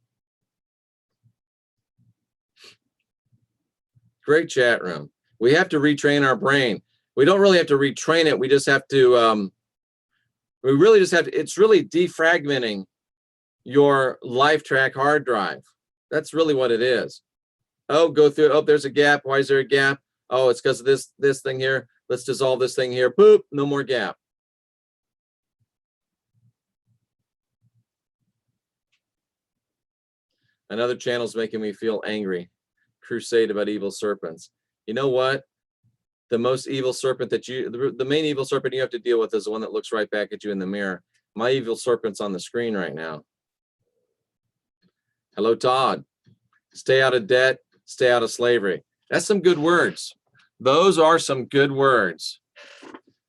Great chat room. We have to retrain our brain. We don't really have to retrain it. We just have to, it's really defragmenting your life track hard drive. That's really what it is. Oh, go through it. Oh, there's a gap. Why is there a gap? Oh, it's because of this thing here. Let's dissolve this thing here. Boop, no more gap. Another channel's making me feel angry. Crusade about evil serpents. You know what? The most evil serpent the main evil serpent you have to deal with is the one that looks right back at you in the mirror. My evil serpent's on the screen right now. Hello, Todd. Stay out of debt, stay out of slavery. That's some good words. Those are some good words.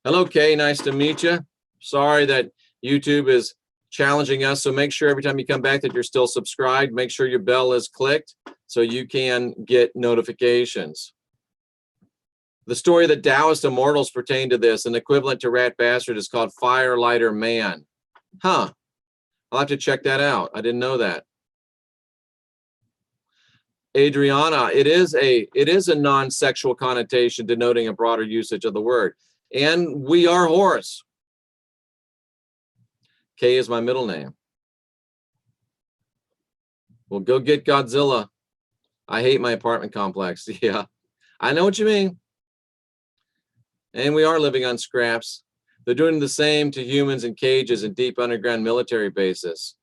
Hello, Kay. Nice to meet you. Sorry that YouTube is challenging us. So make sure every time you come back that you're still subscribed. Make sure your bell is clicked so you can get notifications. The story of the Taoist immortals pertain to this. An equivalent to Rat Bastard is called Firelighter Man. Huh. I'll have to check that out. I didn't know that. Adriana, it is a non-sexual connotation denoting a broader usage of the word. And we are Horus. K is my middle name. Well, go get Godzilla. I hate my apartment complex. Yeah, I know what you mean. And we are living on scraps. They're doing the same to humans in cages and deep underground military bases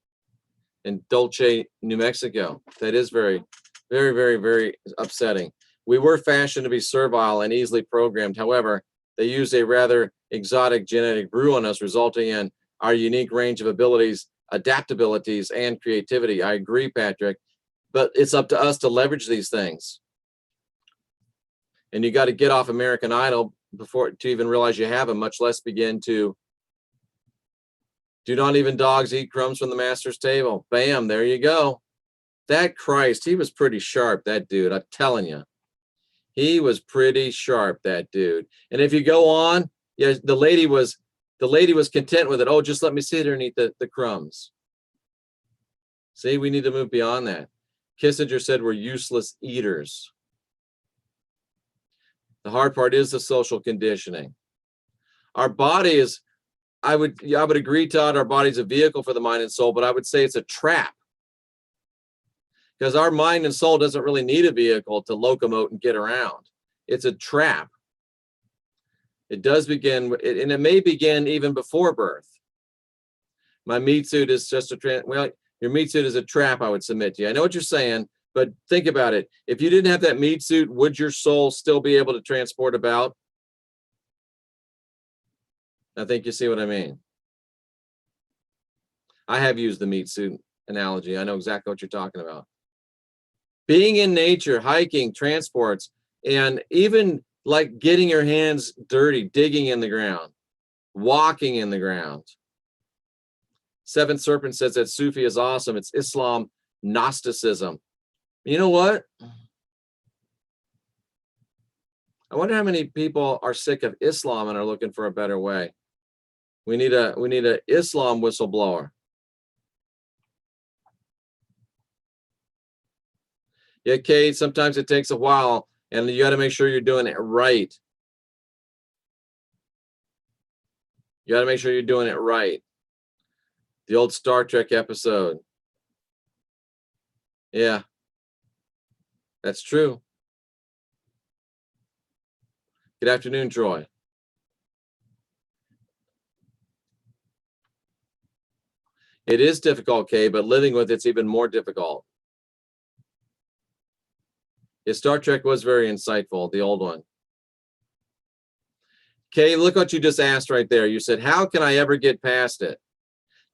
in Dulce, New Mexico. That is very, very, very, very upsetting. We were fashioned to be servile and easily programmed. However, they used a rather exotic genetic brew on us, resulting in our unique range of abilities, adaptabilities, and creativity. I agree, Patrick, but it's up to us to leverage these things. And you got to get off American Idol before to even realize you have them, much less begin to do not even dogs eat crumbs from the master's table. Bam, there you go. That Christ, he was pretty sharp, that dude. I'm telling you. He was pretty sharp, that dude. And if you go on, yeah, the lady was content with it. Oh, just let me sit here and eat the crumbs. See, we need to move beyond that. Kissinger said we're useless eaters. The hard part is the social conditioning. Our body is, I would agree, Todd, our body's a vehicle for the mind and soul, but I would say it's a trap. Because our mind and soul doesn't really need a vehicle to locomote and get around. It's a trap. It does begin, and it may begin even before birth. My meat suit is just your meat suit is a trap, I would submit to you. I know what you're saying, but think about it. If you didn't have that meat suit, would your soul still be able to transport about? I think you see what I mean. I have used the meat suit analogy. I know exactly what you're talking about. Being in nature, hiking, transports, and even like getting your hands dirty, digging in the ground, walking in the ground. Seventh Serpent says that Sufi is awesome. It's Islam, Gnosticism. You know what? I wonder how many people are sick of Islam and are looking for a better way. We need a Islam whistleblower. Yeah, Kate, sometimes it takes a while, and you got to make sure you're doing it right. You got to make sure you're doing it right. The old Star Trek episode. Yeah, that's true. Good afternoon, Troy. It is difficult, Kay, but living with it's even more difficult. Yeah, Star Trek was very insightful, the old one. Kay, look what you just asked right there. You said, how can I ever get past it?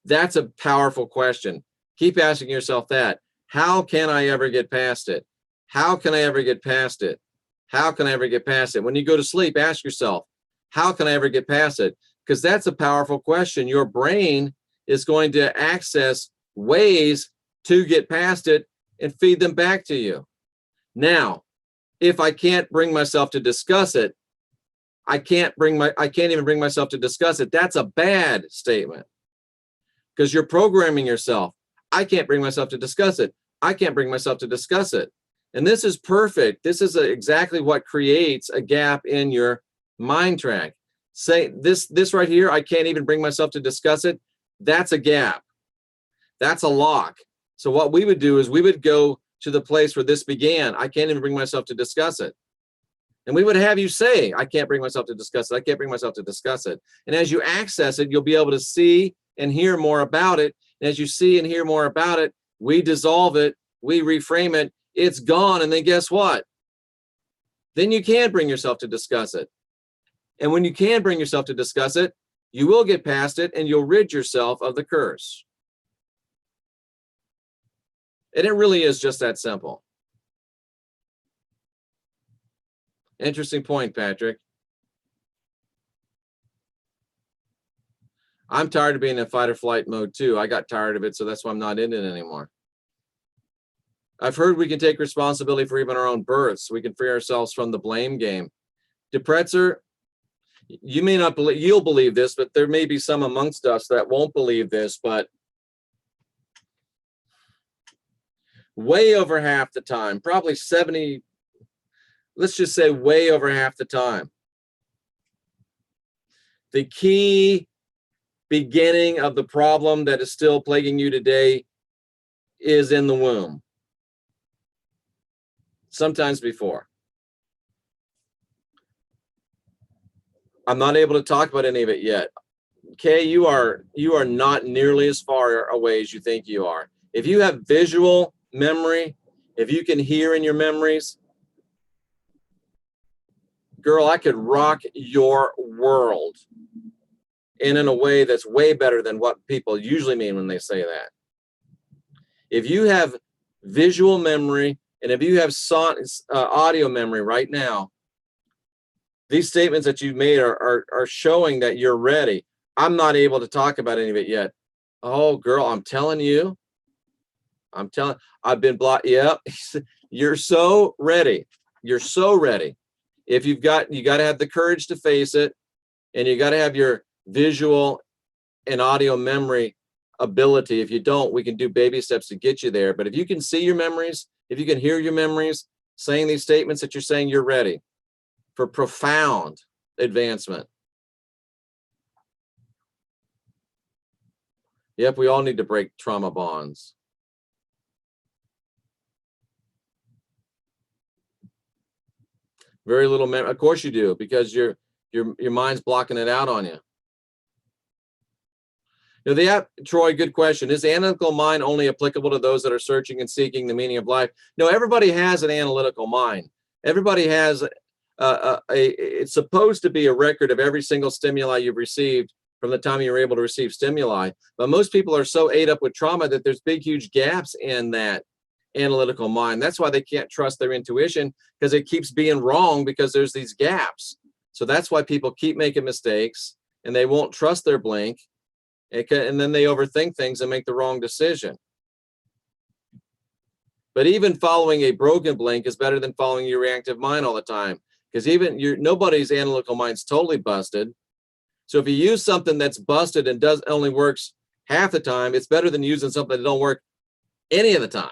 That's a powerful question. Keep asking yourself that. How can I ever get past it? How can I ever get past it? How can I ever get past it? When you go to sleep, ask yourself, how can I ever get past it? Because that's a powerful question. Your brain is going to access ways to get past it and feed them back to you. Now, if I can't bring myself to discuss it, I can't even bring myself to discuss it. That's a bad statement. Because you're programming yourself. I can't bring myself to discuss it. I can't bring myself to discuss it. And this is perfect. This is exactly what creates a gap in your mind track. Say this right here, I can't even bring myself to discuss it. That's a gap. That's a lock. So what we would do is we would go to the place where this began. I can't even bring myself to discuss it. And we would have you say, I can't bring myself to discuss it. I can't bring myself to discuss it. And as you access it, you'll be able to see and hear more about it. And as you see and hear more about it, we dissolve it, we reframe it, it's gone. And then guess what? Then you can bring yourself to discuss it. And when you can bring yourself to discuss it, you will get past it and you'll rid yourself of the curse. And it really is just that simple. Interesting point, Patrick. I'm tired of being in fight or flight mode too. I got tired of it, so that's why I'm not in it anymore. I've heard we can take responsibility for even our own births. We can free ourselves from the blame game. Depressor, you may not believe, you'll believe this, but there may be some amongst us that won't believe this, but way over half the time, probably 70, let's just say way over half the time, the key beginning of the problem that is still plaguing you today is in the womb. Sometimes before. I'm not able to talk about any of it yet. Kay, you are not nearly as far away as you think you are. If you have visual memory, if you can hear in your memories, girl, I could rock your world. And in a way that's way better than what people usually mean when they say that. If you have visual memory and if you have audio memory right now, These statements that you've made are showing that you're ready. I'm not able to talk about any of it yet. Oh, girl, I'm telling you, I've been blocked. Yep. You're so ready. You're so ready. If you got to have the courage to face it, and you got to have your visual and audio memory ability. If you don't, we can do baby steps to get you there. But if you can see your memories, if you can hear your memories, saying these statements that you're saying, you're ready for profound advancement. Yep, we all need to break trauma bonds. Very little memory. Of course you do, because your mind's blocking it out on you. Troy, good question. Is the analytical mind only applicable to those that are searching and seeking the meaning of life? No, everybody has an analytical mind. Everybody has it's supposed to be a record of every single stimuli you've received from the time you were able to receive stimuli. But most people are so ate up with trauma that there's big, huge gaps in that analytical mind. That's why they can't trust their intuition, because it keeps being wrong because there's these gaps. So that's why people keep making mistakes and they won't trust their blink. And then they overthink things and make the wrong decision. But even following a broken blink is better than following your reactive mind all the time, because nobody's analytical mind's totally busted. So if you use something that's busted and only works half the time, it's better than using something that don't work any of the time.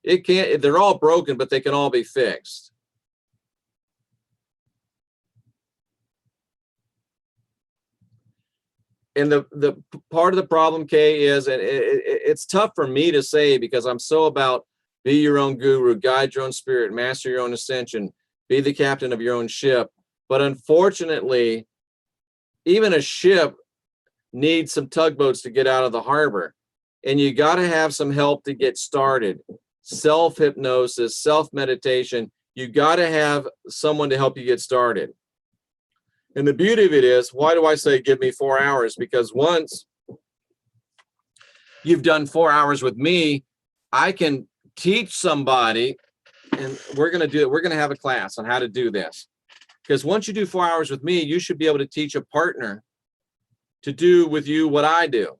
They're all broken, but they can all be fixed. And the part of the problem, Kay, is, and it's tough for me to say because I'm so about be your own guru, guide your own spirit, master your own ascension, be the captain of your own ship. But unfortunately, even a ship needs some tugboats to get out of the harbor. And you got to have some help to get started. Self-hypnosis, self-meditation. You got to have someone to help you get started. And the beauty of it is, why do I say give me 4 hours? Because once you've done 4 hours with me, I can teach somebody, and we're going to do it. We're going to have a class on how to do this. Because once you do 4 hours with me, you should be able to teach a partner to do with you what I do.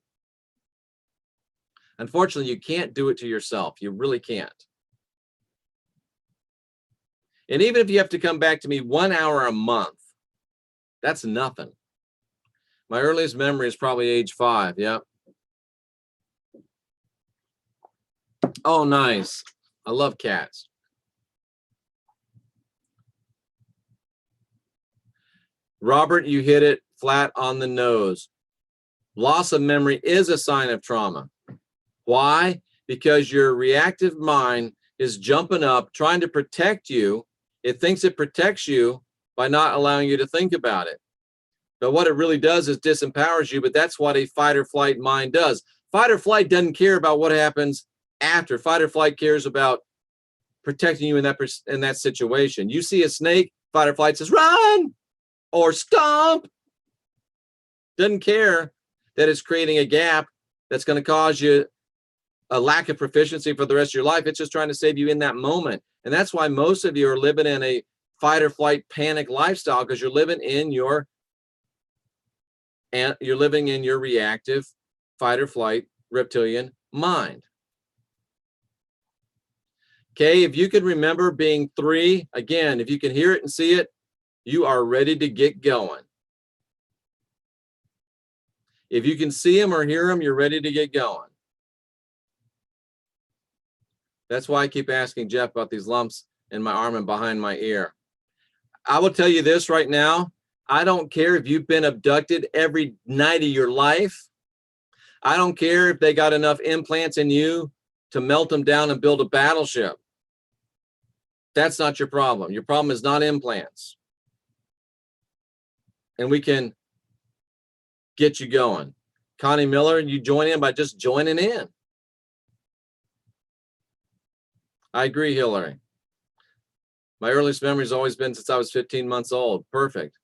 Unfortunately, you can't do it to yourself. You really can't. And even if you have to come back to me 1 hour a month, that's nothing. My earliest memory is probably age 5. Yeah. Oh, nice. I love cats. Robert, you hit it flat on the nose. Loss of memory is a sign of trauma. Why? Because your reactive mind is jumping up, trying to protect you. It thinks it protects you by not allowing you to think about it. But what it really does is disempowers you, but that's what a fight or flight mind does. Fight or flight doesn't care about what happens after. Fight or flight cares about protecting you in that situation. You see a snake, fight or flight says, run or stomp. Doesn't care that it's creating a gap that's going to cause you a lack of proficiency for the rest of your life. It's just trying to save you in that moment. And that's why most of you are living in a fight or flight panic lifestyle, because you're living in your reactive fight or flight reptilian mind. Okay, if you can remember being 3, again, if you can hear it and see it, you are ready to get going. If you can see them or hear them, you're ready to get going. That's why I keep asking Jeff about these lumps in my arm and behind my ear. I will tell you this right now. I don't care if you've been abducted every night of your life. I don't care if they got enough implants in you to melt them down and build a battleship. That's not your problem. Your problem is not implants. And we can get you going. Connie Miller, you join in by just joining in. I agree, Hillary. My earliest memory has always been since I was 15 months old. Perfect.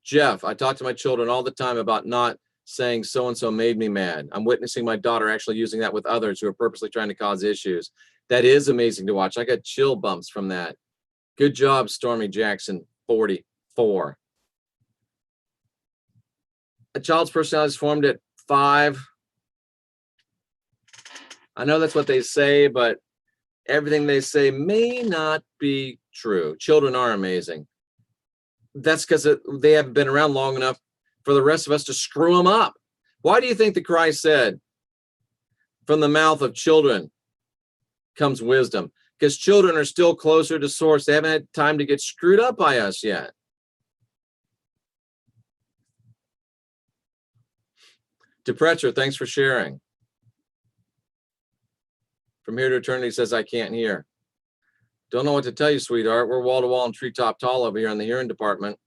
Jeff, I talk to my children all the time about not saying so-and-so made me mad. I'm witnessing my daughter actually using that with others who are purposely trying to cause issues. That is amazing to watch. I got chill bumps from that. Good job, Stormy Jackson, 44. A child's personality is formed at 5. I know that's what they say, but everything they say may not be true. Children are amazing. That's because they haven't been around long enough for the rest of us to screw them up. Why do you think that Christ said, from the mouth of children comes wisdom? Because children are still closer to source. They haven't had time to get screwed up by us yet. Deprecher, thanks for sharing. From here to eternity says, I can't hear. Don't know what to tell you, sweetheart. We're wall to wall and treetop tall over here in the hearing department.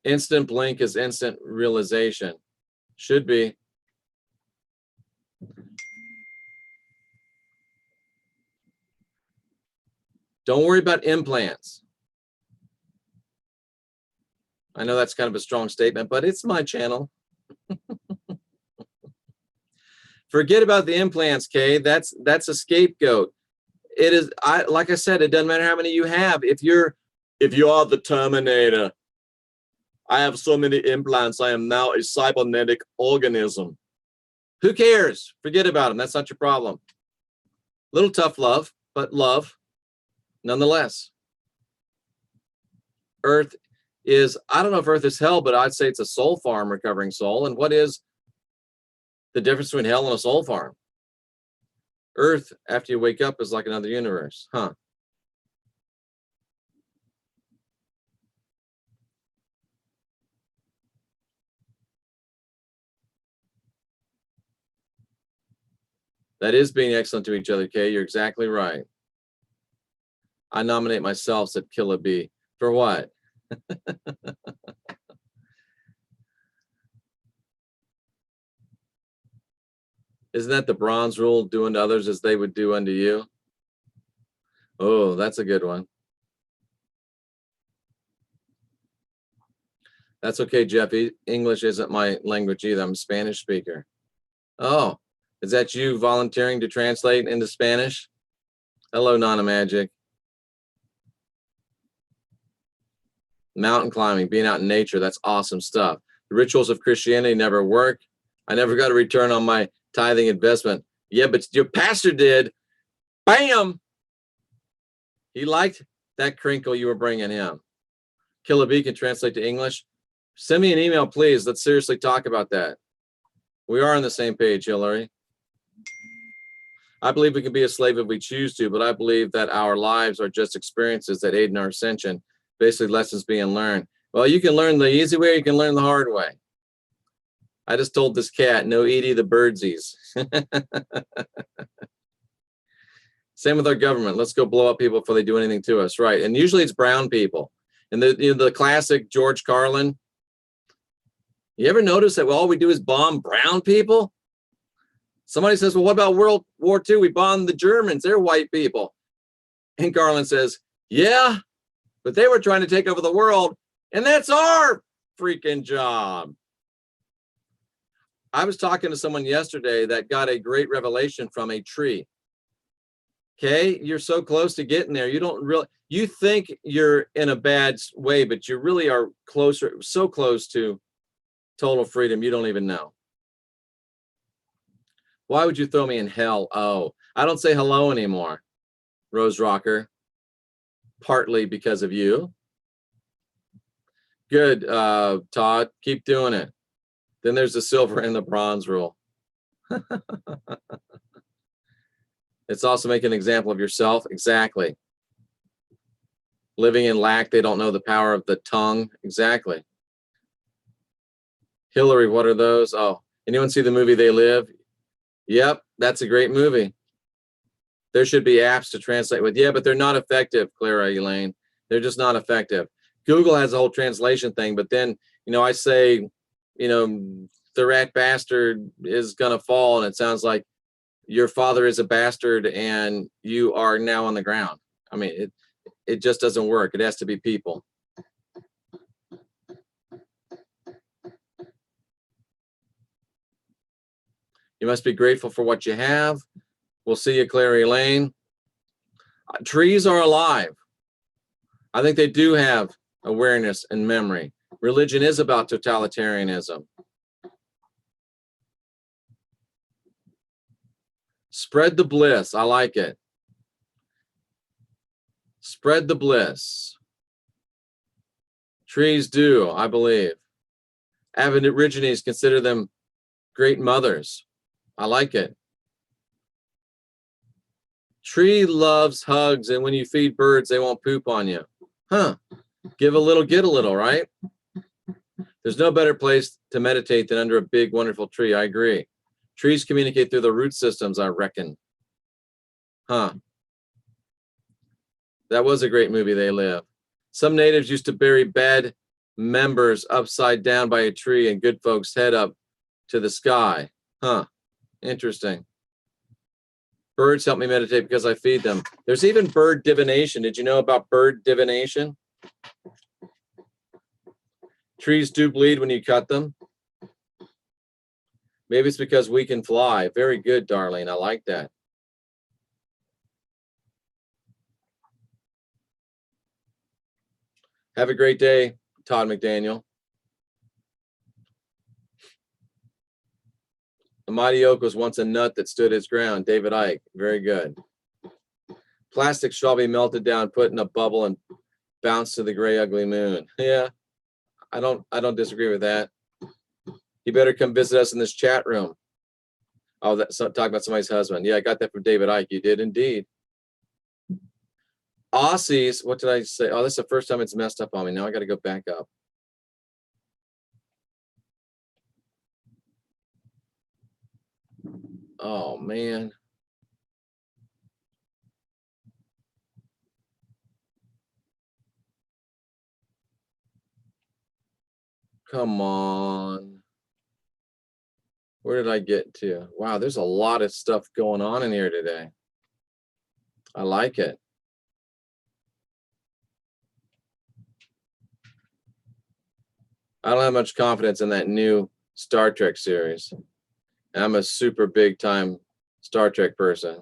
Instant blink is instant realization. Should be. Don't worry about implants. I know that's kind of a strong statement, but it's my channel. Forget about the implants, Kay. That's a scapegoat. It is, like I said, it doesn't matter how many you have. If you are the Terminator, I have so many implants, I am now a cybernetic organism. Who cares? Forget about them. That's not your problem. Little tough love, but love nonetheless. Earth is, I don't know if Earth is hell, but I'd say it's a soul farm recovering soul. And what is the difference between hell and a soul farm? Earth, after you wake up, is like another universe, huh? That is being excellent to each other, Kay. You're exactly right. I nominate myself, said Killa B. For what? Isn't that the bronze rule, do unto others as they would do unto you? Oh, that's a good one. That's okay, Jeff. English isn't my language either. I'm a Spanish speaker. Oh, is that you volunteering to translate into Spanish? Hello, Nana Magic. Mountain climbing, being out in nature, that's awesome stuff. The rituals of Christianity never work. I never got a return on my tithing investment. Yeah, but your pastor did. Bam! He liked that crinkle you were bringing him. Killer B can translate to English. Send me an email, please. Let's seriously talk about that. We are on the same page, Hillary. I believe we can be a slave if we choose to, but I believe that our lives are just experiences that aid in our ascension, basically lessons being learned. Well, you can learn the easy way, you can learn the hard way. I just told this cat, no Edie the birdsies. Same with our government. Let's go blow up people before they do anything to us, right? And usually it's brown people. And the classic George Carlin. You ever notice that all we do is bomb brown people? Somebody says, well, what about World War II? We bombed the Germans. They're white people. And Carlin says, yeah, but they were trying to take over the world, and that's our freaking job. I was talking to someone yesterday that got a great revelation from a tree. Okay, you're so close to getting there. You don't really, you think you're in a bad way, but you really are closer, so close to total freedom, you don't even know. Why would you throw me in hell? Oh, I don't say hello anymore, Rose Rocker. Partly because of you. Good, Todd. Keep doing it. Then there's the silver and the bronze rule. It's also make an example of yourself. Exactly. Living in lack, they don't know the power of the tongue. Exactly. Hillary, what are those? Oh, anyone see the movie They Live? Yep, that's a great movie. There should be apps to translate with. Yeah, but they're not effective, Clara Elaine. They're just not effective. Google has a whole translation thing, but then, I say, the rat bastard is going to fall, and it sounds like your father is a bastard and you are now on the ground. I mean, it just doesn't work. It has to be people. You must be grateful for what you have. We'll see you, Clary Lane. Trees are alive. I think they do have awareness and memory. Religion is about totalitarianism. Spread the bliss. I like it. Spread the bliss. Trees do, I believe. Aborigines consider them great mothers. I like it. Tree loves hugs, and when you feed birds, they won't poop on you. Huh. Give a little, get a little, right? There's no better place to meditate than under a big, wonderful tree. I agree. Trees communicate through the root systems, I reckon. Huh. That was a great movie, They Live. Some natives used to bury bad members upside down by a tree and good folks head up to the sky. Huh. Interesting. Birds help me meditate because I feed them. There's even bird divination. Did you know about bird divination? Trees do bleed when you cut them. Maybe it's because we can fly. Very good, Darlene. I like that. Have a great day, Todd McDaniel. A mighty oak was once a nut that stood its ground. David Icke. Very good. Plastic shall be melted down, put in a bubble, and bounce to the gray, ugly moon. Yeah, I don't disagree with that. You better come visit us in this chat room. Oh, that's talking about somebody's husband. Yeah, I got that from David Icke. You did indeed. Aussies, what did I say? Oh, this is the first time it's messed up on me. Now I got to go back up. Oh, man. Come on. Where did I get to? Wow, there's a lot of stuff going on in here today. I like it. I don't have much confidence in that new Star Trek series. I'm a super big time Star Trek person.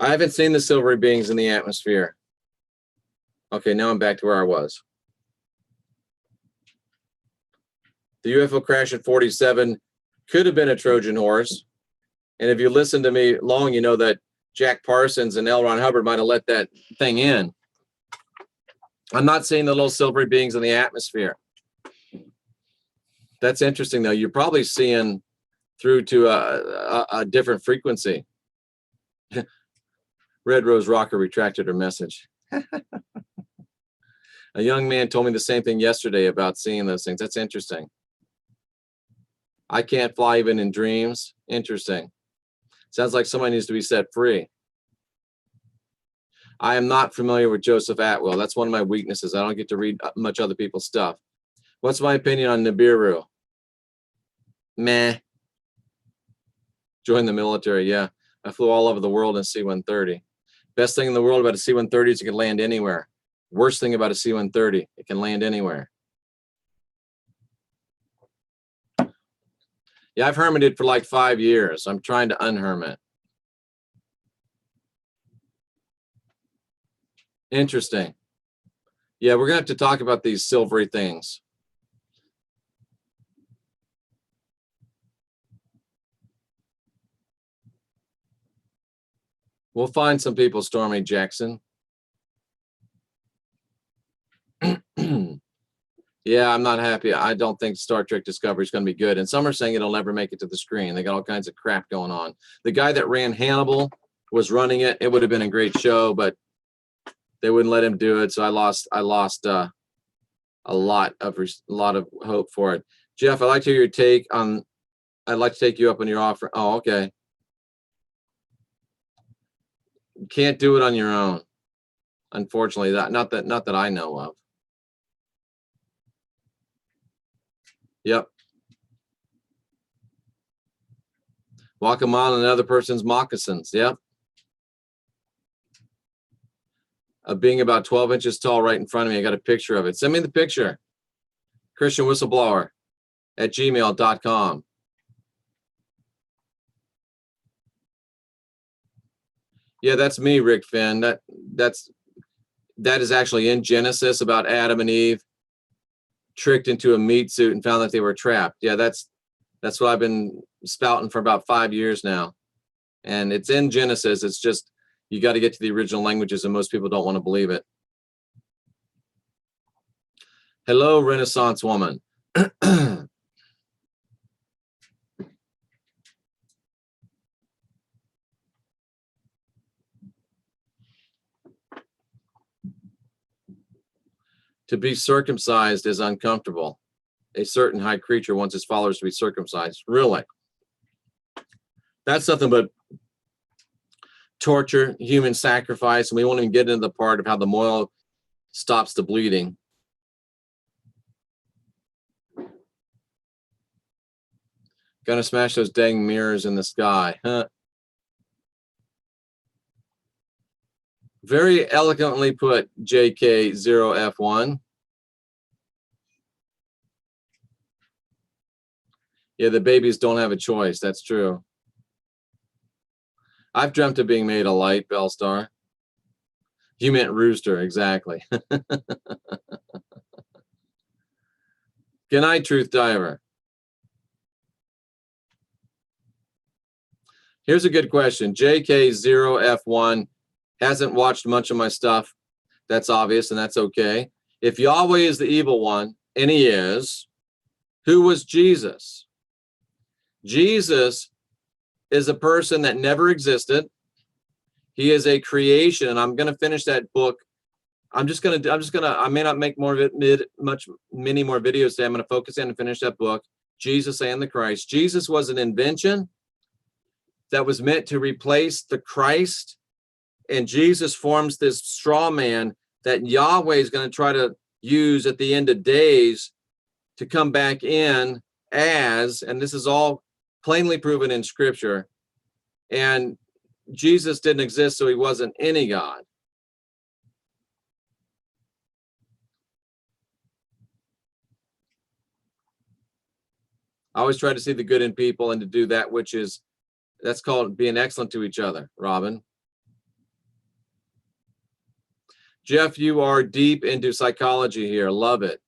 I haven't seen the silvery beings in the atmosphere. Okay, now I'm back to where I was. The UFO crash at 47 could have been a Trojan horse. And if you listen to me long, you know that Jack Parsons and L. Ron Hubbard might have let that thing in. I'm not seeing the little silvery beings in the atmosphere. That's interesting, though. You're probably seeing through to a different frequency. Red Rose Rocker retracted her message. A young man told me the same thing yesterday about seeing those things. That's interesting. I can't fly even in dreams. Interesting. Sounds like somebody needs to be set free. I am not familiar with Joseph Atwill. That's one of my weaknesses. I don't get to read much other people's stuff. What's my opinion on Nibiru? Meh. Join the military. Yeah. I flew all over the world in C-130. Best thing in the world about a C-130 is it can land anywhere. Worst thing about a C-130, it can land anywhere. Yeah, I've hermited for like 5 years. I'm trying to unhermit. Interesting. Yeah, we're going to have to talk about these silvery things. We'll find some people, Stormy Jackson. Yeah, I'm not happy. I don't think Star Trek Discovery is going to be good. And some are saying it'll never make it to the screen. They got all kinds of crap going on. The guy that ran Hannibal was running it. It would have been a great show, but they wouldn't let him do it. So I lost a lot of hope for it. Jeff, I'd like to hear your take on, I'd like to take you up on your offer. Oh, okay. You can't do it on your own. Unfortunately, not that I know of. Yep. Walk a mile in another person's moccasins. Yep. Being about 12 inches tall right in front of me. I got a picture of it. Send me the picture. Christian Whistleblower at gmail.com. Yeah, that's me, Rick Finn. That is actually in Genesis about Adam and Eve tricked into a meat suit and found that they were trapped. Yeah, that's what I've been spouting for about 5 years now. And it's in Genesis. It's just, you got to get to the original languages, and most people don't want to believe it. Hello, Renaissance woman. To be circumcised is uncomfortable. A certain high creature wants his followers to be circumcised. Really? That's nothing but torture, human sacrifice, and we won't even get into the part of how the moil stops the bleeding. Gonna smash those dang mirrors in the sky, huh? Very eloquently put, JK0F1. Yeah, the babies don't have a choice. That's true. I've dreamt of being made a light, Bellstar. You meant rooster, exactly. Good night, Truth Diver. Here's a good question. JK0F1 hasn't watched much of my stuff. That's obvious, and that's okay. If Yahweh is the evil one, and he is, who was Jesus? Jesus is a person that never existed. He is a creation, and I'm going to finish that book. I may not make more of it, many more videos today. I'm going to focus in and finish that book, Jesus and the Christ. Jesus was an invention that was meant to replace the Christ, and Jesus forms this straw man that Yahweh is going to try to use at the end of days to come back in as, and this is all plainly proven in Scripture, and Jesus didn't exist, so he wasn't any God. I always try to see the good in people and to do that which is, that's called being excellent to each other, Robin. Jeff, you are deep into psychology here. Love it.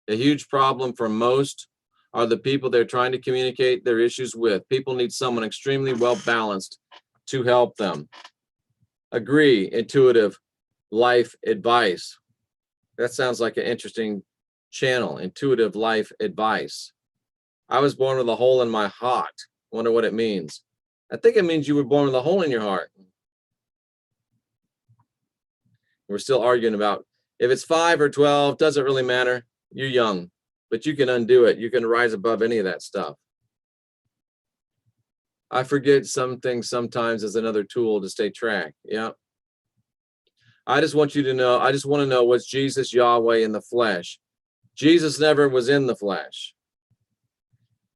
A huge problem for most are the people they're trying to communicate their issues with. People need someone extremely well balanced to help them. Agree. Intuitive life advice. That sounds like an interesting channel. Intuitive life advice. I was born with a hole in my heart. Wonder what it means. I think it means you were born with a hole in your heart. We're still arguing about if it's 5 or 12, doesn't really matter. You're young, but you can undo it. You can rise above any of that stuff. I forget some things sometimes as another tool to stay track. Yeah. I just want you to know, I just want to know, was Jesus Yahweh in the flesh? Jesus never was in the flesh.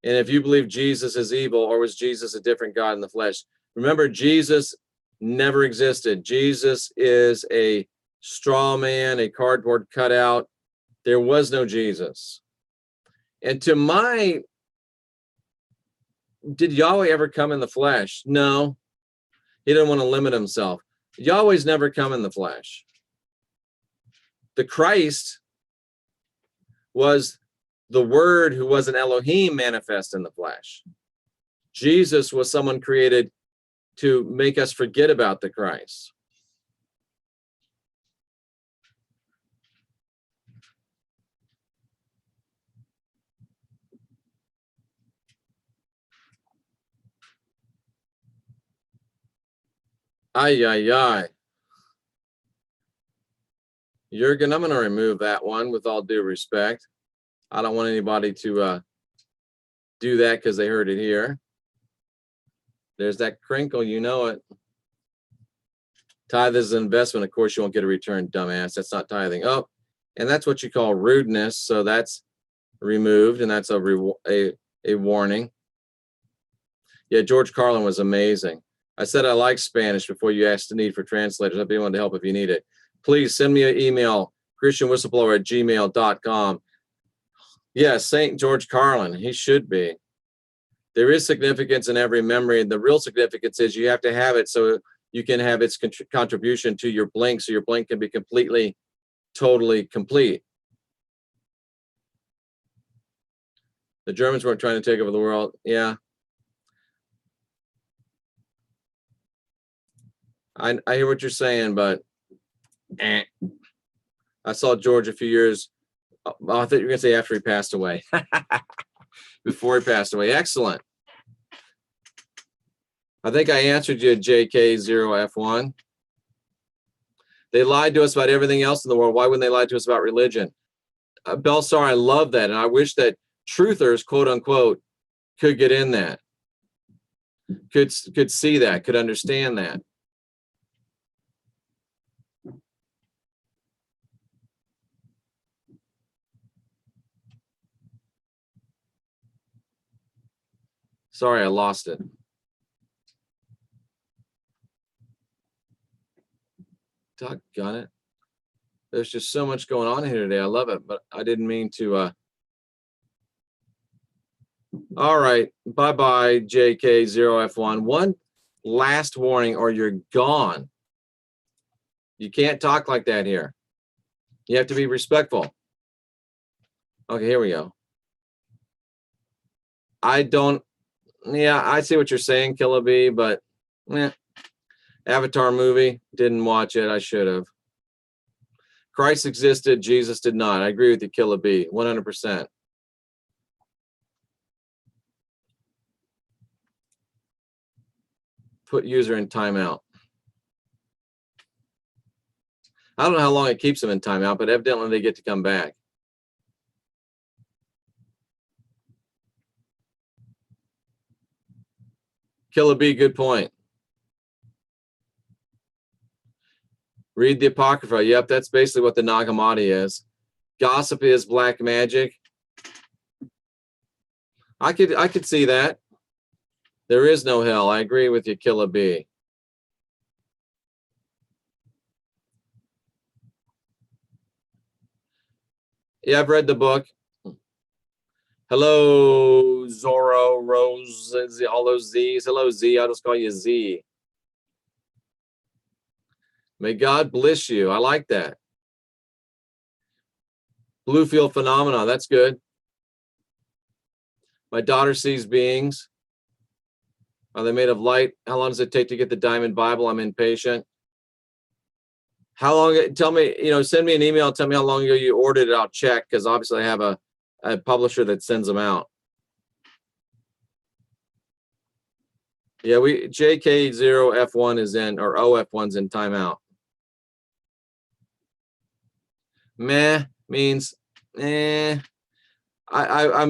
And if you believe Jesus is evil, or was Jesus a different God in the flesh? Remember, Jesus never existed. Jesus is a straw man, a cardboard cutout. There was no Jesus. And did Yahweh ever come in the flesh? No. He didn't want to limit himself. Yahweh's never come in the flesh. The Christ was the Word who was an Elohim manifest in the flesh. Jesus was someone created to make us forget about the Christ. Ay, ay, ay. Jurgen, I'm going to remove that one with all due respect. I don't want anybody to do that because they heard it here. There's that crinkle, you know it. Tithe is an investment. Of course, you won't get a return, dumbass. That's not tithing. Oh, and that's what you call rudeness. So that's removed, and that's a warning. Yeah, George Carlin was amazing. I said I like Spanish before you asked the need for translators. I'd be willing to help if you need it. Please send me an email, christianwhistleblower@gmail.com. Yes, St. George Carlin. He should be. There is significance in every memory, and the real significance is you have to have it so you can have its contribution to your blink, so your blink can be completely, totally complete. The Germans weren't trying to take over the world. Yeah. I hear what you're saying, but I saw George a few years. I thought you were going to say after he passed away. Before he passed away. Excellent. I think I answered you, JK0F1. They lied to us about everything else in the world. Why wouldn't they lie to us about religion? Belsar, I love that. And I wish that truthers, quote unquote, could get in that, could see that, could understand that. Sorry, I lost it. Doggone it. There's just so much going on here today. I love it, but I didn't mean to. All right. Bye-bye, JK0F1. One last warning or you're gone. You can't talk like that here. You have to be respectful. Okay, here we go. I see what you're saying, Killa B, but Avatar movie, didn't watch it. I should have. Christ existed, Jesus did not. I agree with you, Killa B, 100%. Put user in timeout. I don't know how long it keeps them in timeout, but evidently they get to come back. Killa B, good point. Read the Apocrypha. Yep, that's basically what the Nag Hammadi is. Gossip is black magic. I could see that. There is no hell. I agree with you, Killa B. Yeah, I've read the book. Hello, Zorro, Rose, all those Z's. Hello, Z. I'll just call you Z. May God bless you. I like that. Blue field phenomena. That's good. My daughter sees beings. Are they made of light? How long does it take to get the Diamond Bible? I'm impatient. How long? Tell me, send me an email. Tell me how long ago you ordered it. I'll check, because obviously I have a publisher that sends them out. Yeah, JK0F1 is in, or OF1's in timeout. Meh means I'm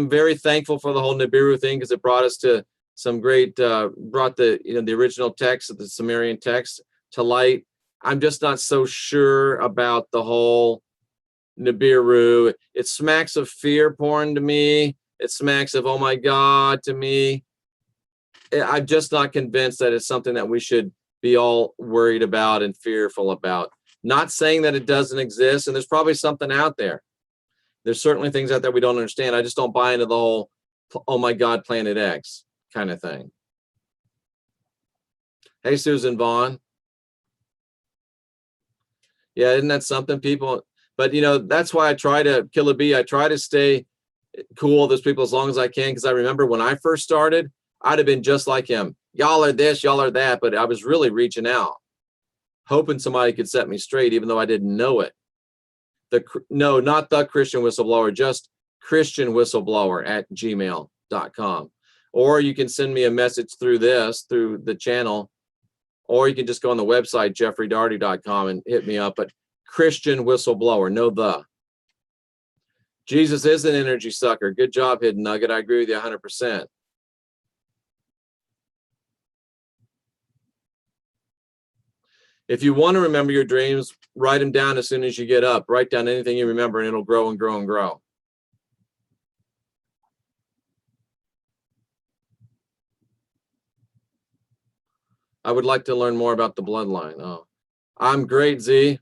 very thankful for the whole Nibiru thing, because it brought us to some great, brought the original text of the Sumerian text to light. I'm just not so sure about the whole Nibiru. It smacks of fear porn to me. It smacks of, oh my God, to me. I'm just not convinced that it's something that we should be all worried about and fearful about. Not saying that it doesn't exist, and there's probably something out there. There's certainly things out there we don't understand. I just don't buy into the whole, oh my God, Planet X kind of thing. Hey, Susan Vaughn. Yeah, isn't that something, people? But, that's why I try to, Killa B, I try to stay cool with those people as long as I can, because I remember when I first started, I'd have been just like him. Y'all are this, y'all are that, but I was really reaching out, hoping somebody could set me straight, even though I didn't know it. No, not the Christian Whistleblower, just Christian Whistleblower @gmail.com. Or you can send me a message through the channel, or you can just go on the website, jeffreydarty.com, and hit me up. But Christian Whistleblower, no the. Jesus is an energy sucker. Good job, Hidden Nugget. I agree with you 100%. If you want to remember your dreams, write them down as soon as you get up. Write down anything you remember, and it'll grow and grow and grow. I would like to learn more about the bloodline. Oh, I'm great, Z.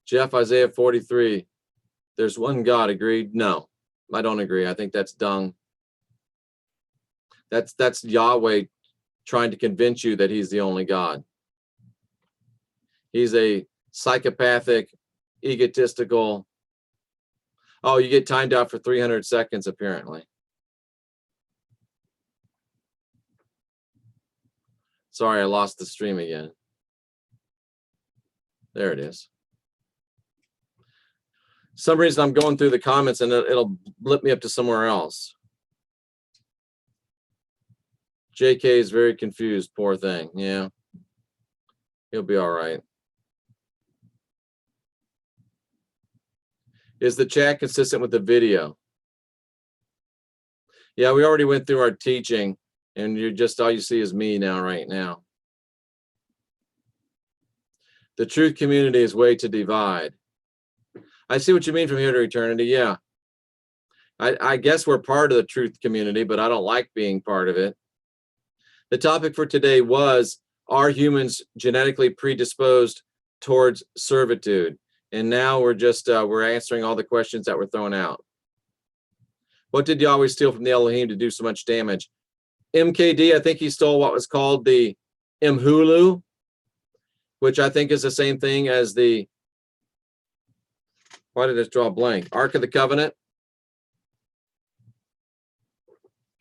Jeff, Isaiah 43. There's one God. Agreed? No, I don't agree. I think that's dung. That's Yahweh trying to convince you that he's the only God. He's a psychopathic, egotistical. Oh, you get timed out for 300 seconds, apparently. Sorry, I lost the stream again. There it is. Some reason I'm going through the comments and it'll blip me up to somewhere else. JK is very confused, poor thing. Yeah. He'll be all right. Is the chat consistent with the video? Yeah, we already went through our teaching and you're just, all you see is me now, right now. The truth community is way to divide. I see what you mean from here to eternity. Yeah. I guess we're part of the truth community, but I don't like being part of it. The topic for today was, are humans genetically predisposed towards servitude? And now we're just, we're answering all the questions that were thrown out. What did Yahweh steal from the Elohim to do so much damage? MKD, I think he stole what was called the Imhulu, which I think is the same thing as the, why did it draw a blank? Ark of the Covenant.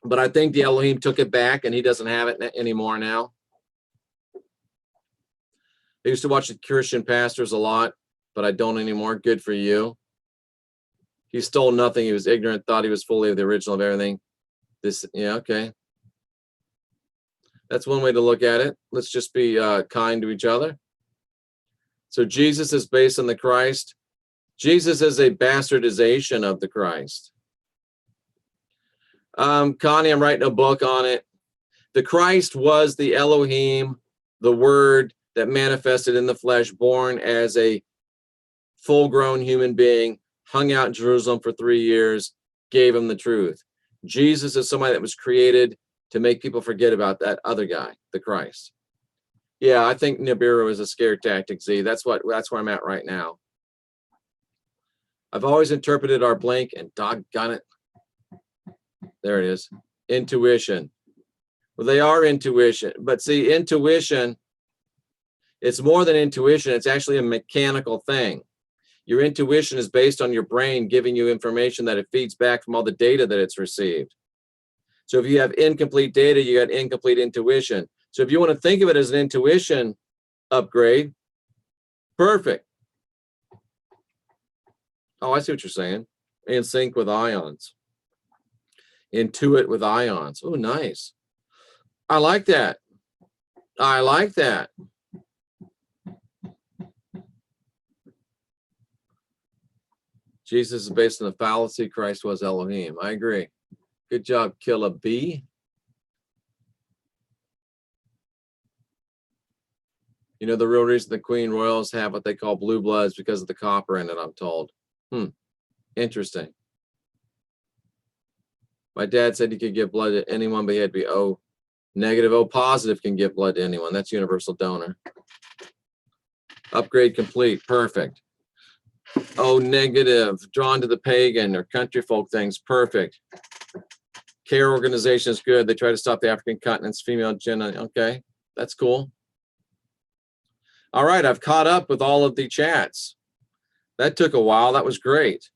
But I think the Elohim took it back and he doesn't have it anymore now. I used to watch the Christian pastors a lot, but I don't anymore. Good for you. He stole nothing. He was ignorant, thought he was fully the original of everything. This, yeah, okay. That's one way to look at it. Let's just be kind to each other. So Jesus is based on the Christ. Jesus is a bastardization of the Christ. Connie, I'm writing a book on it. The Christ was the Elohim, the Word that manifested in the flesh, born as a full-grown human being, hung out in Jerusalem for 3 years, gave him the truth. Jesus is somebody that was created to make people forget about that other guy, the Christ. Yeah, I think Nibiru is a scare tactic, Z. That's where I'm at right now. I've always interpreted our blank, and doggone it. There it is. Intuition. Well, they are intuition. But see, intuition, it's more than intuition. It's actually a mechanical thing. Your intuition is based on your brain giving you information that it feeds back from all the data that it's received. So if you have incomplete data, you got incomplete intuition. So if you want to think of it as an intuition upgrade, perfect. Oh, I see what you're saying. In sync with ions. Intuit with ions. Oh, nice. I like that. I like that. Jesus is based on the fallacy. Christ was Elohim. I agree. Good job, Killa B. You know, the real reason the Queen Royals have what they call blue bloods because of the copper in it, I'm told. Interesting. My dad said he could give blood to anyone, but he had to be O negative. O positive can give blood to anyone. That's universal donor. Upgrade complete. Perfect. O negative, drawn to the pagan or country folk things. Perfect. Care organization is good. They try to stop the African continent's female gender. Okay, that's cool. All right, I've caught up with all of the chats. That took a while. That was great.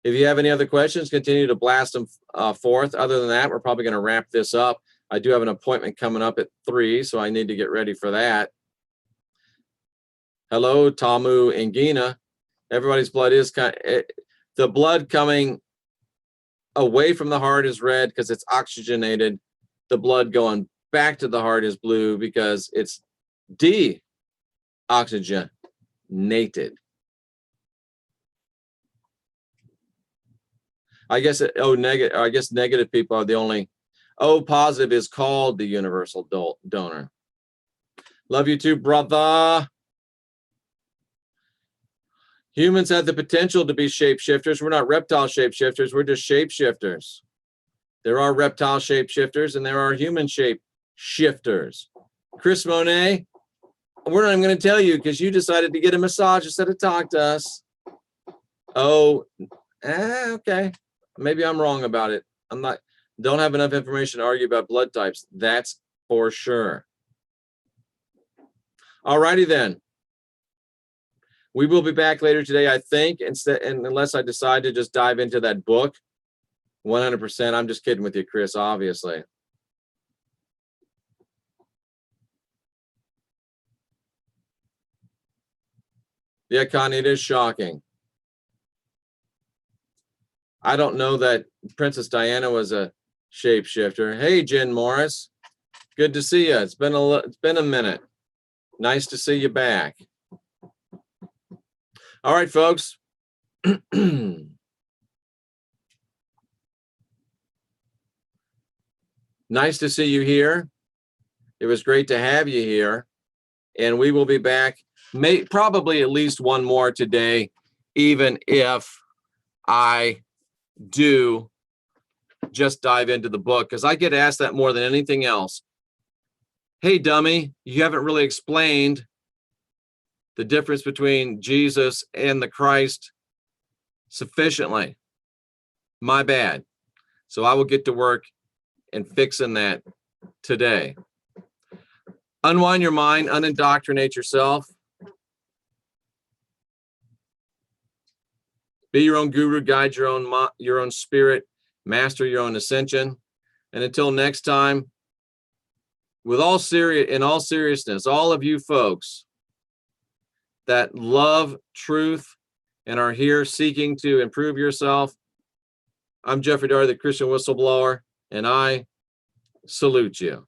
If you have any other questions, continue to blast them forth. Other than that, we're probably going to wrap this up. I do have an appointment coming up at 3, so I need to get ready for that. Hello, Tamu and Gina. Everybody's blood is the blood coming away from the heart is red because it's oxygenated. The blood going back to the heart is blue because it's deoxygenated. I guess negative. I guess negative people are the only. O positive is called the universal donor. Love you too, brother. Humans have the potential to be shapeshifters. We're not reptile shapeshifters. We're just shapeshifters. There are reptile shapeshifters and there are human shapeshifters. Chris Monet, we're not even going to tell you because you decided to get a massage instead of talk to us. Oh, okay. Maybe I'm wrong about it. Don't have enough information to argue about blood types. That's for sure. All righty then. We will be back later today, I think, unless I decide to just dive into that book. 100%. I'm just kidding with you, Chris, obviously. Yeah, Connie, it is shocking. I don't know that Princess Diana was a shapeshifter. Hey, Jen Morris. Good to see you. It's been a minute. Nice to see you back. All right, folks. Nice to see you here. It was great to have you here. And we will be back probably at least one more today, even if I do just dive into the book, because I get asked that more than anything else. Hey, dummy, you haven't really explained the difference between Jesus and the Christ sufficiently. My bad. So I will get to work and fixing that today. Unwind your mind, unindoctrinate yourself. Be your own guru, guide your own spirit, master your own ascension. And until next time, in all seriousness, all of you folks that love truth and are here seeking to improve yourself, I'm Jeffrey Daugherty, the Christian Whistleblower, and I salute you.